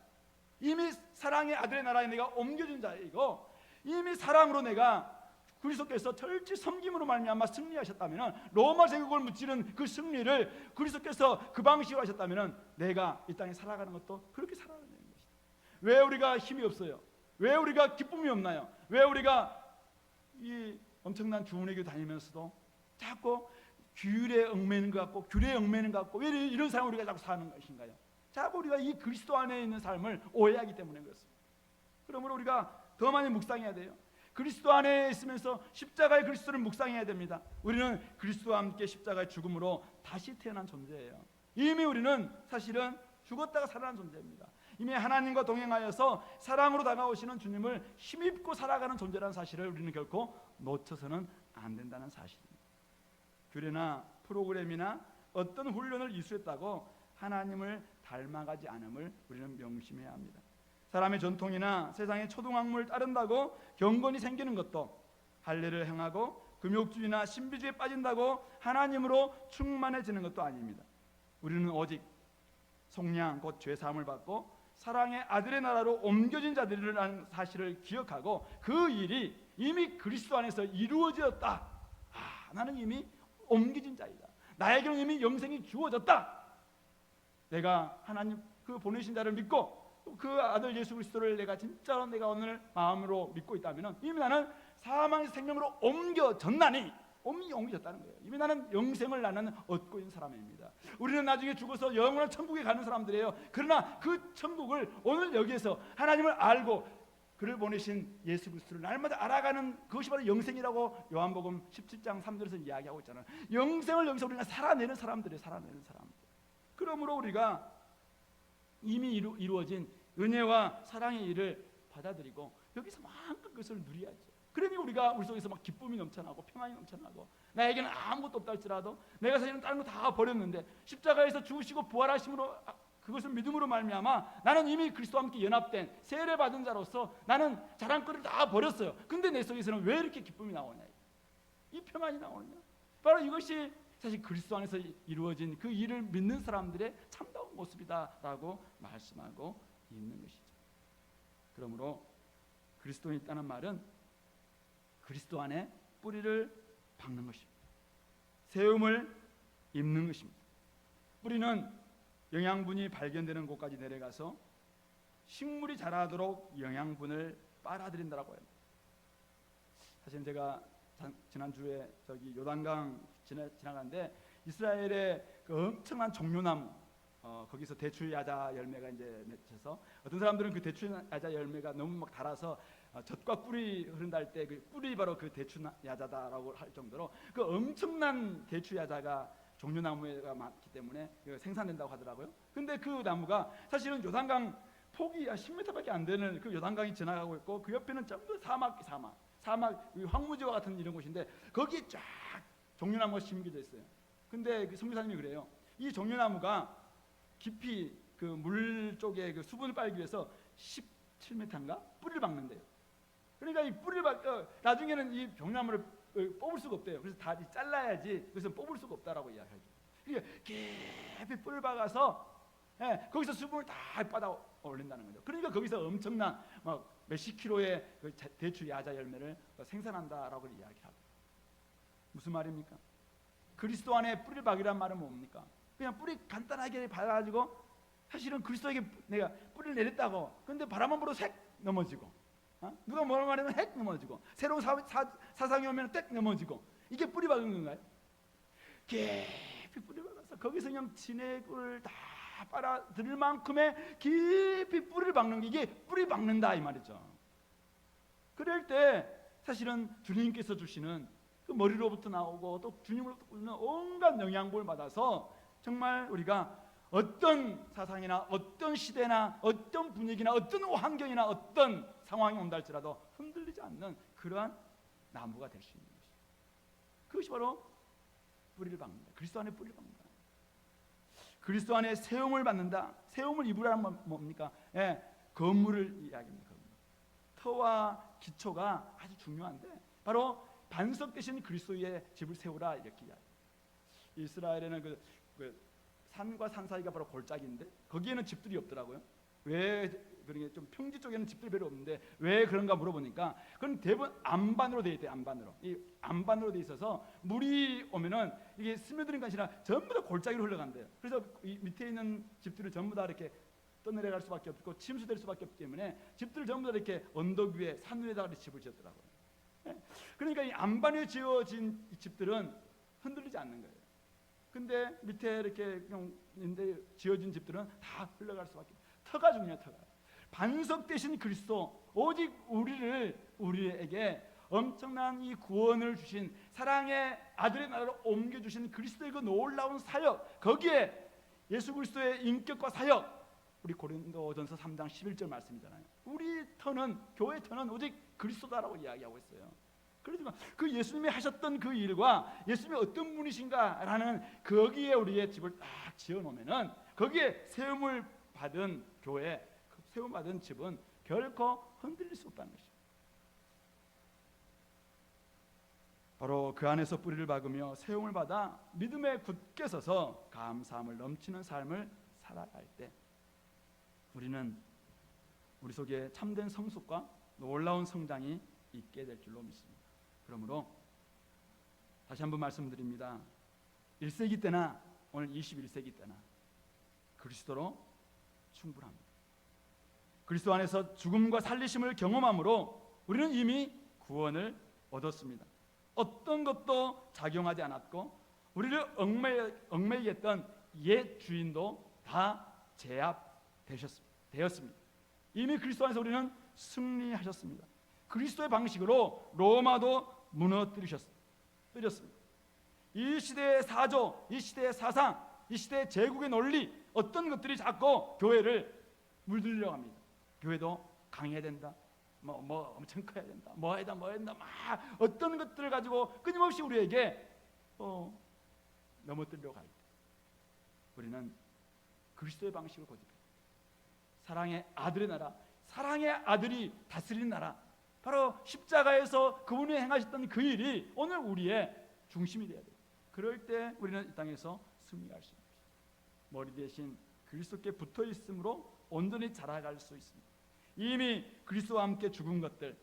이미 사랑의 아들의 나라에 내가 옮겨진 자이고 이미 사랑으로 내가 그리스도께서 철저히 섬김으로 말미암아 승리하셨다면 로마 제국을 무찌른 그 승리를 그리스도께서 그 방식으로 하셨다면 내가 이 땅에 살아가는 것도 그렇게 살아가는 것이다. 왜 우리가 힘이 없어요? 왜 우리가 기쁨이 없나요? 왜 우리가 이 엄청난 주문회교 다니면서도 자꾸 귤에 얽매이는 것 같고 귤에 얽매이는 것 같고 왜 이런 삶을 우리가 자꾸 사는 것인가요? 자꾸 우리가 이 그리스도 안에 있는 삶을 오해하기 때문에 그렇습니다. 그러므로 우리가 더 많이 묵상해야 돼요. 그리스도 안에 있으면서 십자가의 그리스도를 묵상해야 됩니다. 우리는 그리스도와 함께 십자가의 죽음으로 다시 태어난 존재예요. 이미 우리는 사실은 죽었다가 살아난 존재입니다. 이미 하나님과 동행하여서 사랑으로 다가오시는 주님을 힘입고 살아가는 존재라는 사실을 우리는 결코 놓쳐서는 안 된다는 사실입니다. 교례나 프로그램이나 어떤 훈련을 이수했다고 하나님을 닮아가지 않음을 우리는 명심해야 합니다. 사람의 전통이나 세상의 초등학문을 따른다고 경건이 생기는 것도, 할례를 행하고 금욕주의나 신비주의에 빠진다고 하나님으로 충만해지는 것도 아닙니다. 우리는 오직 속량 곧 죄사함을 받고 사랑의 아들의 나라로 옮겨진 자들이라는 사실을 기억하고 그 일이 이미 그리스도 안에서 이루어졌다. 나는 이미 옮겨진 자이다. 나에게는 이미 영생이 주어졌다. 내가 하나님 그 보내신 자를 믿고 그 아들 예수 그리스도를 내가 진짜로 내가 오늘 마음으로 믿고 있다면 이미 나는 사망의 생명으로 옮겨졌나니, 이미 옮겨졌다는 거예요. 이미 나는 영생을 나는 얻고 있는 사람입니다. 우리는 나중에 죽어서 영원한 천국에 가는 사람들이에요. 그러나 그 천국을 오늘 여기에서 하나님을 알고 그를 보내신 예수 그리스도를 날마다 알아가는 그것이 바로 영생이라고 요한복음 17장 3절에서 이야기하고 있잖아요. 영생을 여기서 우리가 살아내는 사람들이에요. 살아내는 사람들. 그러므로 우리가 이미 이루어진 은혜와 사랑의 일을 받아들이고 여기서 마음껏 그것을 누려야죠. 그러니 우리가 우리 속에서 막 기쁨이 넘쳐나고 평안이 넘쳐나고, 나에게는 아무것도 없다 할지라도 내가 사실은 다른 거 다 버렸는데 십자가에서 죽으시고 부활하심으로 그것을 믿음으로 말미암아 나는 이미 그리스도와 함께 연합된 세례받은 자로서 나는 자랑거리를 다 버렸어요. 근데 내 속에서는 왜 이렇게 기쁨이 나오냐, 이 평안이 나오느냐, 바로 이것이 사실 그리스도 안에서 이루어진 그 일을 믿는 사람들의 참다운 모습이다라고 말씀하고 있는 것이죠. 그러므로 그리스도에 있다는 말은 그리스도 안에 뿌리를 박는 것입니다. 세움을 입는 것입니다. 뿌리는 영양분이 발견되는 곳까지 내려가서 식물이 자라도록 영양분을 빨아들인다라고 해요. 사실 제가 지난주에 저기 요단강 지나가는데 이스라엘의 그 엄청난 종려나무, 거기서 대추야자 열매가 이제 맺혀서 어떤 사람들은 그 대추야자 열매가 너무 막 달아서 젖과 꿀이 흐른다 할 때 그 꿀이 바로 그 대추야자다라고 할 정도로 그 엄청난 대추야자가 종려나무가 많기 때문에 생산된다고 하더라고요. 근데 그 나무가 사실은 요단강 폭이 10m밖에 안 되는 그 요단강이 지나가고 있고 그 옆에는 전부 사막 황무지와 같은 이런 곳인데 거기에 쫙 종려나무가 심겨져 있어요. 근데 그 선교사님이 그래요. 이 종려나무가 깊이 그 물 쪽에 그 수분을 빨기 위해서 17m인가 뿌리를 박는데요. 그러니까 이 뿌리를 나중에는 이 종려나무를 뽑을 수가 없대요. 그래서 다 잘라야지. 그래서 뽑을 수가 없다라고 이야기하죠. 그러니까 깊이 뿌리를 박아서 거기서 수분을 다 받아 올린다는 거죠. 그러니까 거기서 엄청난 막 몇십 킬로의 그 대추 야자 열매를 생산한다라고 이야기하고. 무슨 말입니까? 그리스도 안에 뿌리를 박이란 말은 뭡니까? 그냥 뿌리 간단하게 박아가지고 사실은 그리스도에게 내가 뿌리를 내렸다고, 근데 바람만 불어도 색 넘어지고, 누가 뭐라 말하면 핵 넘어지고, 새로운 사상이 오면 땡 넘어지고, 이게 뿌리 박은 건가요? 깊이 뿌리 박아서 거기서 그냥 진액을 다 빨아들일 만큼의 깊이 뿌리를 박는 게 이게 뿌리 박는다 이 말이죠. 그럴 때 사실은 주님께서 주시는 그 머리로부터 나오고 또 주님으로부터 오는 온갖 영양분을 받아서 정말 우리가 어떤 사상이나 어떤 시대나 어떤 분위기나 어떤 환경이나 어떤 상황이 온다 할지라도 흔들리지 않는 그러한 나무가 될 수 있는 것이죠. 그것이 바로 뿌리를 박는다. 그리스도 안에 뿌리를 박는다. 그리스도 안에 세움을 받는다. 세움을 입으라는 건 뭡니까? 건물을 이야기합니다. 건물. 터와 기초가 아주 중요한데 바로 반석 대신 그리스도의 집을 세우라 이렇게 이야기. 이스라엘에는 그 산과 산 사이가 바로 골짜기인데 거기에는 집들이 없더라고요. 왜 그러게 좀 평지 쪽에는 집들이 별로 없는데 왜 그런가 물어보니까 그건 대부분 안반으로 돼 있대요. 이 안반으로 돼 있어서 물이 오면은 이게 스며드는 것이 아니라 전부 다 골짜기로 흘러간대요. 그래서 이 밑에 있는 집들을 전부 다 이렇게 떠내려갈 수밖에 없고 침수될 수밖에 없기 때문에 집들을 전부 다 이렇게 언덕 위에 산 위에다가 집을 지었더라고요. 그러니까 이 안반에 지어진 이 집들은 흔들리지 않는 거예요. 근데 밑에 이렇게 그냥 있는데 지어진 집들은 다 흘러갈 수밖에 없어요. 터가 중요해요. 터가. 반석 대신 그리스도, 오직 우리에게 엄청난 이 구원을 주신 사랑의 아들의 나라로 옮겨주신 그리스도의 그 놀라운 사역, 거기에 예수 그리스도의 인격과 사역, 우리 고린도전서 3장 11절 말씀이잖아요. 우리 터는, 교회 터는 오직 그리스도다라고 이야기하고 있어요. 그러니까 그 예수님이 하셨던 그 일과 예수님이 어떤 분이신가라는 거기에 우리의 집을 딱 지어놓으면은 거기에 세움을 받은 교회, 세움 받은 집은 결코 흔들릴 수 없다는 것이죠. 바로 그 안에서 뿌리를 박으며 세움을 받아 믿음에 굳게 서서 감사함을 넘치는 삶을 살아갈 때 우리는 우리 속에 참된 성숙과 놀라운 성장이 있게 될 줄로 믿습니다. 그러므로 다시 한번 말씀드립니다. 1세기 때나 오늘 21세기 때나 그리스도로 충분합니다. 그리스도 안에서 죽음과 살리심을 경험함으로 우리는 이미 구원을 얻었습니다. 어떤 것도 작용하지 않았고 우리를 얽매이게 했던 옛 주인도 다 제압되었습니다. 이미 그리스도 안에서 우리는 승리하셨습니다. 그리스도의 방식으로 로마도 무너뜨리셨습니다. 이 시대의 사조, 이 시대의 사상, 이 시대의 제국의 논리, 어떤 것들이 자꾸 교회를 물들려 갑니다. 교회도 강해야 된다, 뭐 엄청 커야 된다, 뭐 해야 된다, 막 어떤 것들을 가지고 끊임없이 우리에게 넘어뜨리려고 할 때 우리는 그리스도의 방식을 고집해요. 사랑의 아들의 나라, 사랑의 아들이 다스리는 나라, 바로 십자가에서 그분이 행하셨던 그 일이 오늘 우리의 중심이 되어야 돼요. 그럴 때 우리는 이 땅에서 승리할 수 있습니다. 머리 대신 그리스도께 붙어 있음으로 온전히 자라갈 수 있습니다. 이미 그리스도와 함께 죽은 것들,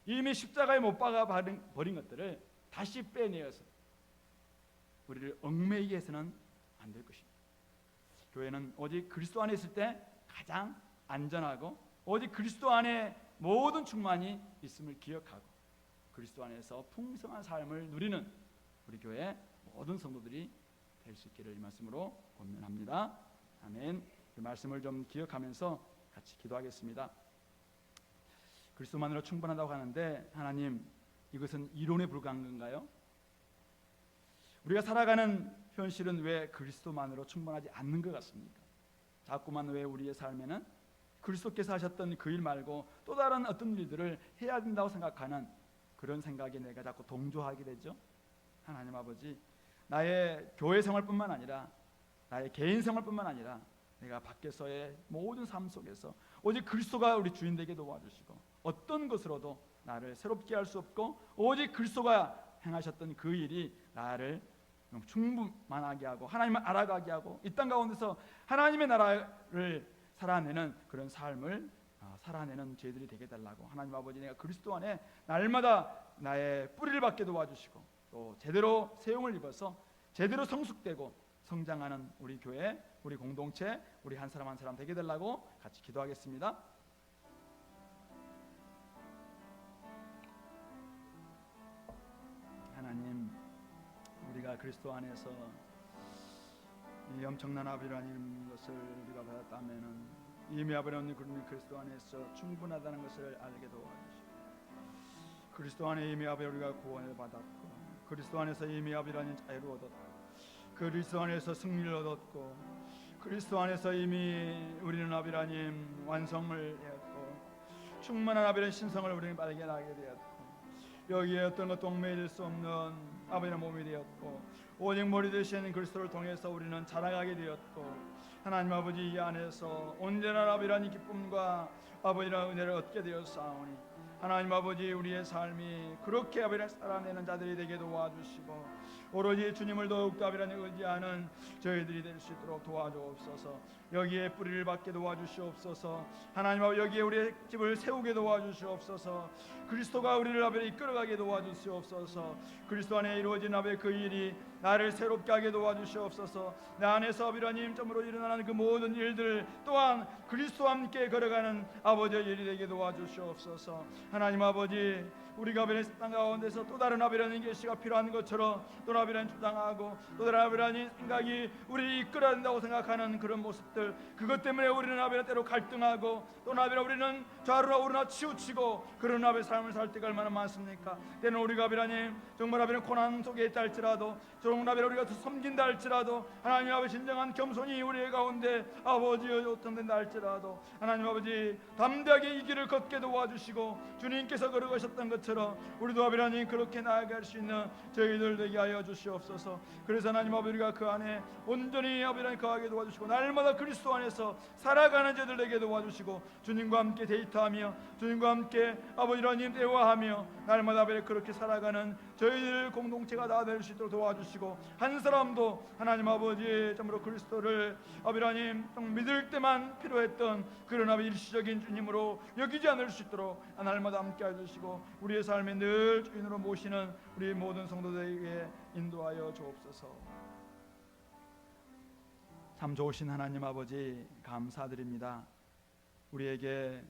이미 십자가에 못 박아 버린 것들을 다시 빼내어서 우리를 얽매이게 해서는 안 될 것입니다. 교회는 오직 그리스도 안에 있을 때 가장 안전하고 오직 그리스도 안에 모든 충만이 있음을 기억하고 그리스도 안에서 풍성한 삶을 누리는 우리 교회 모든 성도들이 될 수 있기를 이 말씀으로 권면합니다. 아멘. 이 말씀을 좀 기억하면서 같이 기도하겠습니다. 그리스도만으로 충분하다고 하는데 하나님, 이것은 이론에 불과한 건가요? 우리가 살아가는 현실은 왜 그리스도만으로 충분하지 않는 것 같습니까? 자꾸만 왜 우리의 삶에는 그리스도께서 하셨던 그 일 말고 또 다른 어떤 일들을 해야 된다고 생각하는 그런 생각에 내가 자꾸 동조하게 되죠. 하나님 아버지, 나의 교회 생활뿐만 아니라 나의 개인 생활뿐만 아니라 내가 밖에서의 모든 삶 속에서 오직 그리스도가 우리 주인 되게 도와주시고 어떤 것으로도 나를 새롭게 할 수 없고 오직 그리스도가 행하셨던 그 일이 나를 충분하게 하고 하나님을 알아가게 하고 이 땅 가운데서 하나님의 나라를 살아내는 그런 삶을 살아내는 저희들이 되게 달라고 하나님 아버지, 내가 그리스도 안에 날마다 나의 뿌리를 받게 도와주시고 또 제대로 세움을 입어서 제대로 성숙되고 성장하는 우리 교회, 우리 공동체, 우리 한 사람 한 사람 되게 달라고 같이 기도하겠습니다. 하나님, 우리가 그리스도 안에서 이 엄청난 아버지라는 것을 우리가 받았다면은 이미 아버지는 그리스도 안에서 충분하다는 것을 알게 도와주시고 그리스도 안에 이미 아버지 우리가 구원을 받았고 그리스도 안에서 이미 아버지라는 자유를 얻었고 그리스도 안에서 승리를 얻었고 그리스도 안에서 이미 우리는 아버지님 완성을 되었고 충만한 아버지의 신성을 우리는 발견하게 되었고 여기에 어떤 것도 얽매일 수 없는 아버지의 몸이 되었고 오직 머리 되신 그리스도를 통해서 우리는 자라가게 되었고 하나님 아버지, 이 안에서 온전한 아버지라는 기쁨과 아버지라는 은혜를 얻게 되었사오니 하나님 아버지, 우리의 삶이 그렇게 아버지를 살아내는 자들이 되게 도와주시고 오로지 주님을 더욱더 아버지를 의지하는 저희들이 될 수 있도록 도와주옵소서. 여기에 뿌리를 받게 도와주시옵소서. 하나님 아버지, 여기에 우리의 집을 세우게 도와주시옵소서. 그리스도가 우리를 아버지 이끌어가게 도와주시옵소서. 그리스도 안에 이루어진 아버지 그 일이 나를 새롭게 하게 도와주시옵소서. 내 안에서 하나님 점으로 일어나는 그 모든 일들 또한 그리스도와 함께 걸어가는 아버지의 일이 되게 도와주시옵소서. 하나님 아버지, 우리가 땅 가운데서 또 다른 아버지라는 계시가 필요한 것처럼 또 아버지라는 주장하고 또 다른 아버지라는 생각이 우리를 이끌어야 된다고 생각하는 그런 모습들, 그것 때문에 우리는 아버지 때로 갈등하고 또 아버지 우리는 좌우나 우르나 치우치고 그런 아버지 삶을 살 때가 얼마나 많습니까? 때는 우리가 아버지님 정말 아버지 고난 속에 있다 할지라도 정말 아버지 우리가 섬긴다 할지라도 하나님 아버지 진정한 겸손이 우리의 가운데 아버지 어떤된다 할지라도 하나님 아버지 담대하게 이 길을 걷게 도와주시고 주님께서 걸어가셨던 것처럼 우리도 아버지 그렇게 나아갈 수 있는 저희들 되게 하여 주시옵소서. 그래서 하나님 아버지 우리가 그 안에 온전히 아버지 거하게 도와주시고 날마다 그리스도 안에서 살아가는 저희들 되게 도와주시고 주님과 함께 데이트하며 주님과 함께 아버지 하나님 대화하며 날마다 아버지 그렇게 살아가는 저희들 공동체가 다 될 수 있도록 도와주시고 한 사람도 하나님 아버지 참으로 그리스도를 아버지 하나님 믿을 때만 필요했던 그런 아버지 일시적인 주님으로 여기지 않을 수 있도록 날마다 함께 해주시고 우리의 삶에 늘 주인으로 모시는 우리 모든 성도들에게 인도하여 주옵소서. 참 좋으신 하나님 아버지 감사드립니다. 우리에게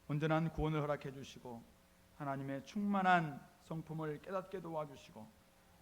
온전한 구원을 허락해 주시고 하나님의 충만한 성품을 깨닫게 도와주시고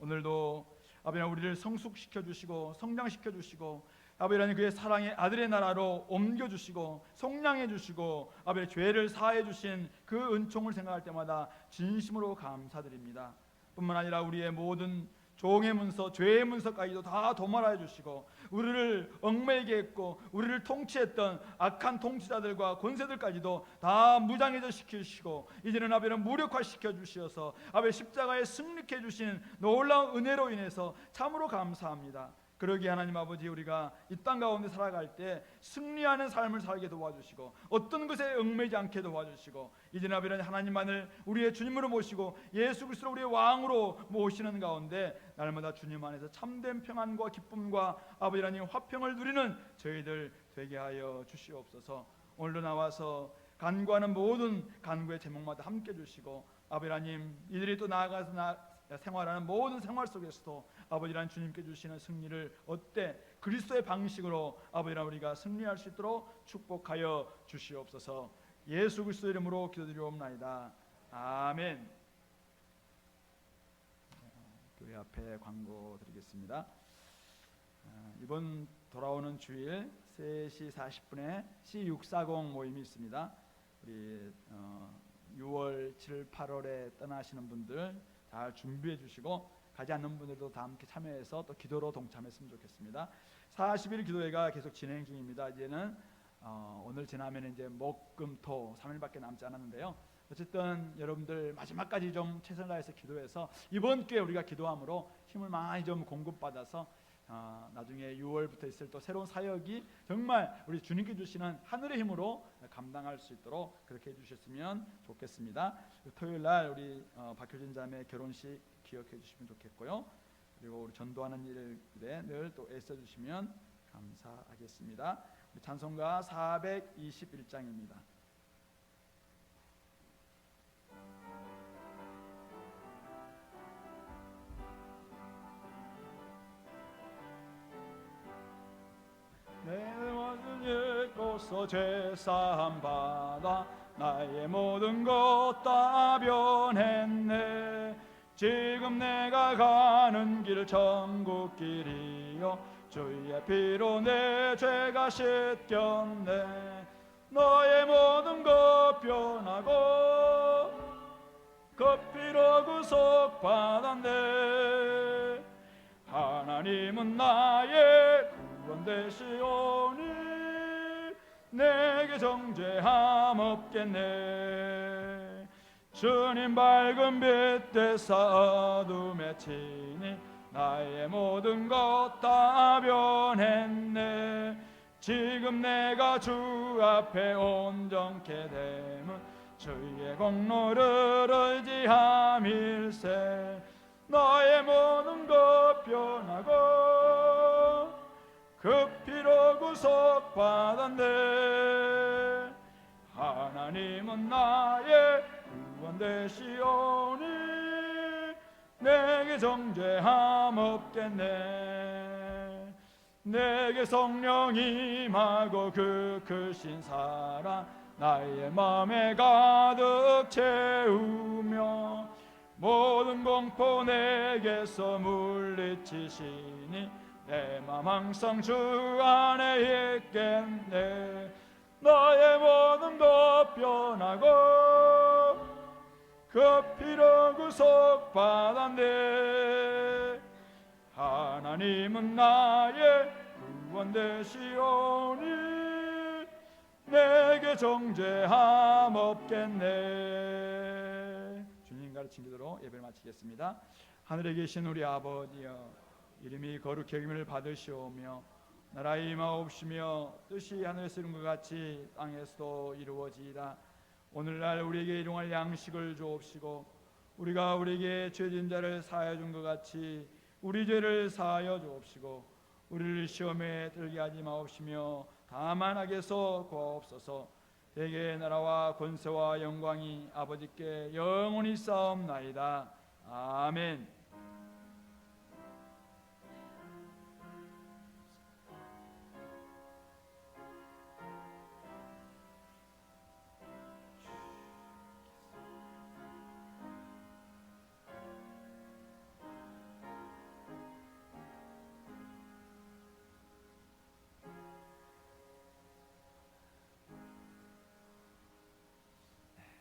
오늘도 아버지 우리를 성숙시켜 주시고 성장시켜 주시고 아버지 그의 사랑의 아들의 나라로 옮겨 주시고 속량해 주시고 아버지 죄를 사해 주신 그 은총을 생각할 때마다 진심으로 감사드립니다. 뿐만 아니라 우리의 모든 종의 문서, 죄의 문서까지도 다 도말해 주시고 우리를 얽매이게 했고 우리를 통치했던 악한 통치자들과 권세들까지도 다 무장해제 시키시고 이제는 아버지는 무력화시켜 주셔서 아버지 십자가에 승리케 주신 놀라운 은혜로 인해서 참으로 감사합니다. 그러기에 하나님 아버지 우리가 이 땅 가운데 살아갈 때 승리하는 삶을 살게 도와주시고 어떤 것에 얽매이지 않게 도와주시고 이제는 아버지 하나님만을 우리의 주님으로 모시고 예수 그리스도를 우리의 왕으로 모시는 가운데 날마다 주님 안에서 참된 평안과 기쁨과 아버지 하나님 화평을 누리는 저희들 되게 하여 주시옵소서. 오늘도 나와서 간구하는 모든 간구의 제목마다 함께 주시고 아버지 하나님 이들이 또 나아가서 생활하는 모든 생활 속에서도 아버지란 주님께 주시는 승리를 얻되 그리스도의 방식으로 아버지랑 우리가 승리할 수 있도록 축복하여 주시옵소서. 예수 그리스도 이름으로 기도드리옵나이다. 아멘. 교회 앞에 광고 드리겠습니다. 이번 돌아오는 주일 3시 40분에 C640 모임이 있습니다. 우리 6월, 7, 8월에 떠나시는 분들 잘 준비해 주시고 가지 않는 분들도 다 함께 참여해서 또 기도로 동참했으면 좋겠습니다. 40일 기도회가 계속 진행 중입니다. 이제는 오늘 지나면 이제 목, 금, 토 3일밖에 남지 않았는데요. 어쨌든 여러분들 마지막까지 좀 최선을 다해서 기도해서 이번 기회에 우리가 기도함으로 힘을 많이 좀 공급받아서 나중에 6월부터 있을 또 새로운 사역이 정말 우리 주님께 주시는 하늘의 힘으로 감당할 수 있도록 그렇게 해주셨으면 좋겠습니다. 토요일 날 우리 박효진 자매 결혼식 기억해 주시면 좋겠고요. 그리고 우리 전도하는 일에 늘 또 애써 주시면 감사하겠습니다. 우리 찬송가 421장입니다. 내 모든 일고서 죄사함 받아 나의 모든 것 다 변했네. 지금 내가 가는 길 천국 길이요 주의 피로 내 죄가 씻겼네. 너의 모든 것 변하고 그 피로 구속받았네. 하나님은 나의 구원 되시오니 내게 정죄함 없겠네. 주님 밝은 빛 되사 어둠에 치니 나의 모든 것 다 변했네. 지금 내가 주 앞에 온전케 됨은 주의 공로를 의지함일세. 너의 모든 것 변하고 그 피로 구속받았네. 하나님은 나의 구원 되시오니 내게 정죄함 없겠네. 내게 성령 임하고 그 크신 사랑 나의 마음에 가득 채우며 모든 공포 내게서 물리치시니 내 맘 항상 주 안에 있겠네. 나의 모든 것 변하고 그 피로 구속받았네. 하나님은 나의 구원 되시오니 내게 정죄함 없겠네. 주님 가르친 기도로 예배를 마치겠습니다. 하늘에 계신 우리 아버지여, 이름이 거룩히 여김을 받으시오며 나라 임하옵시며 뜻이 하늘에서 이룬 것 같이 땅에서도 이루어지이다. 오늘날 우리에게 일용할 양식을 주옵시고 우리가 우리에게 죄진 자를 사하여 준 것 같이 우리 죄를 사하여 주옵시고 우리를 시험에 들게 하지 마옵시며 다만 악에서 구하옵소서. 대개 나라와 권세와 영광이 아버지께 영원히 쌓옵나이다. 아멘.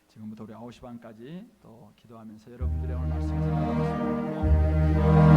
지금부터 우리 9시 반까지 또 기도하면서 여러분들의 오늘 말씀을 나누겠습니다.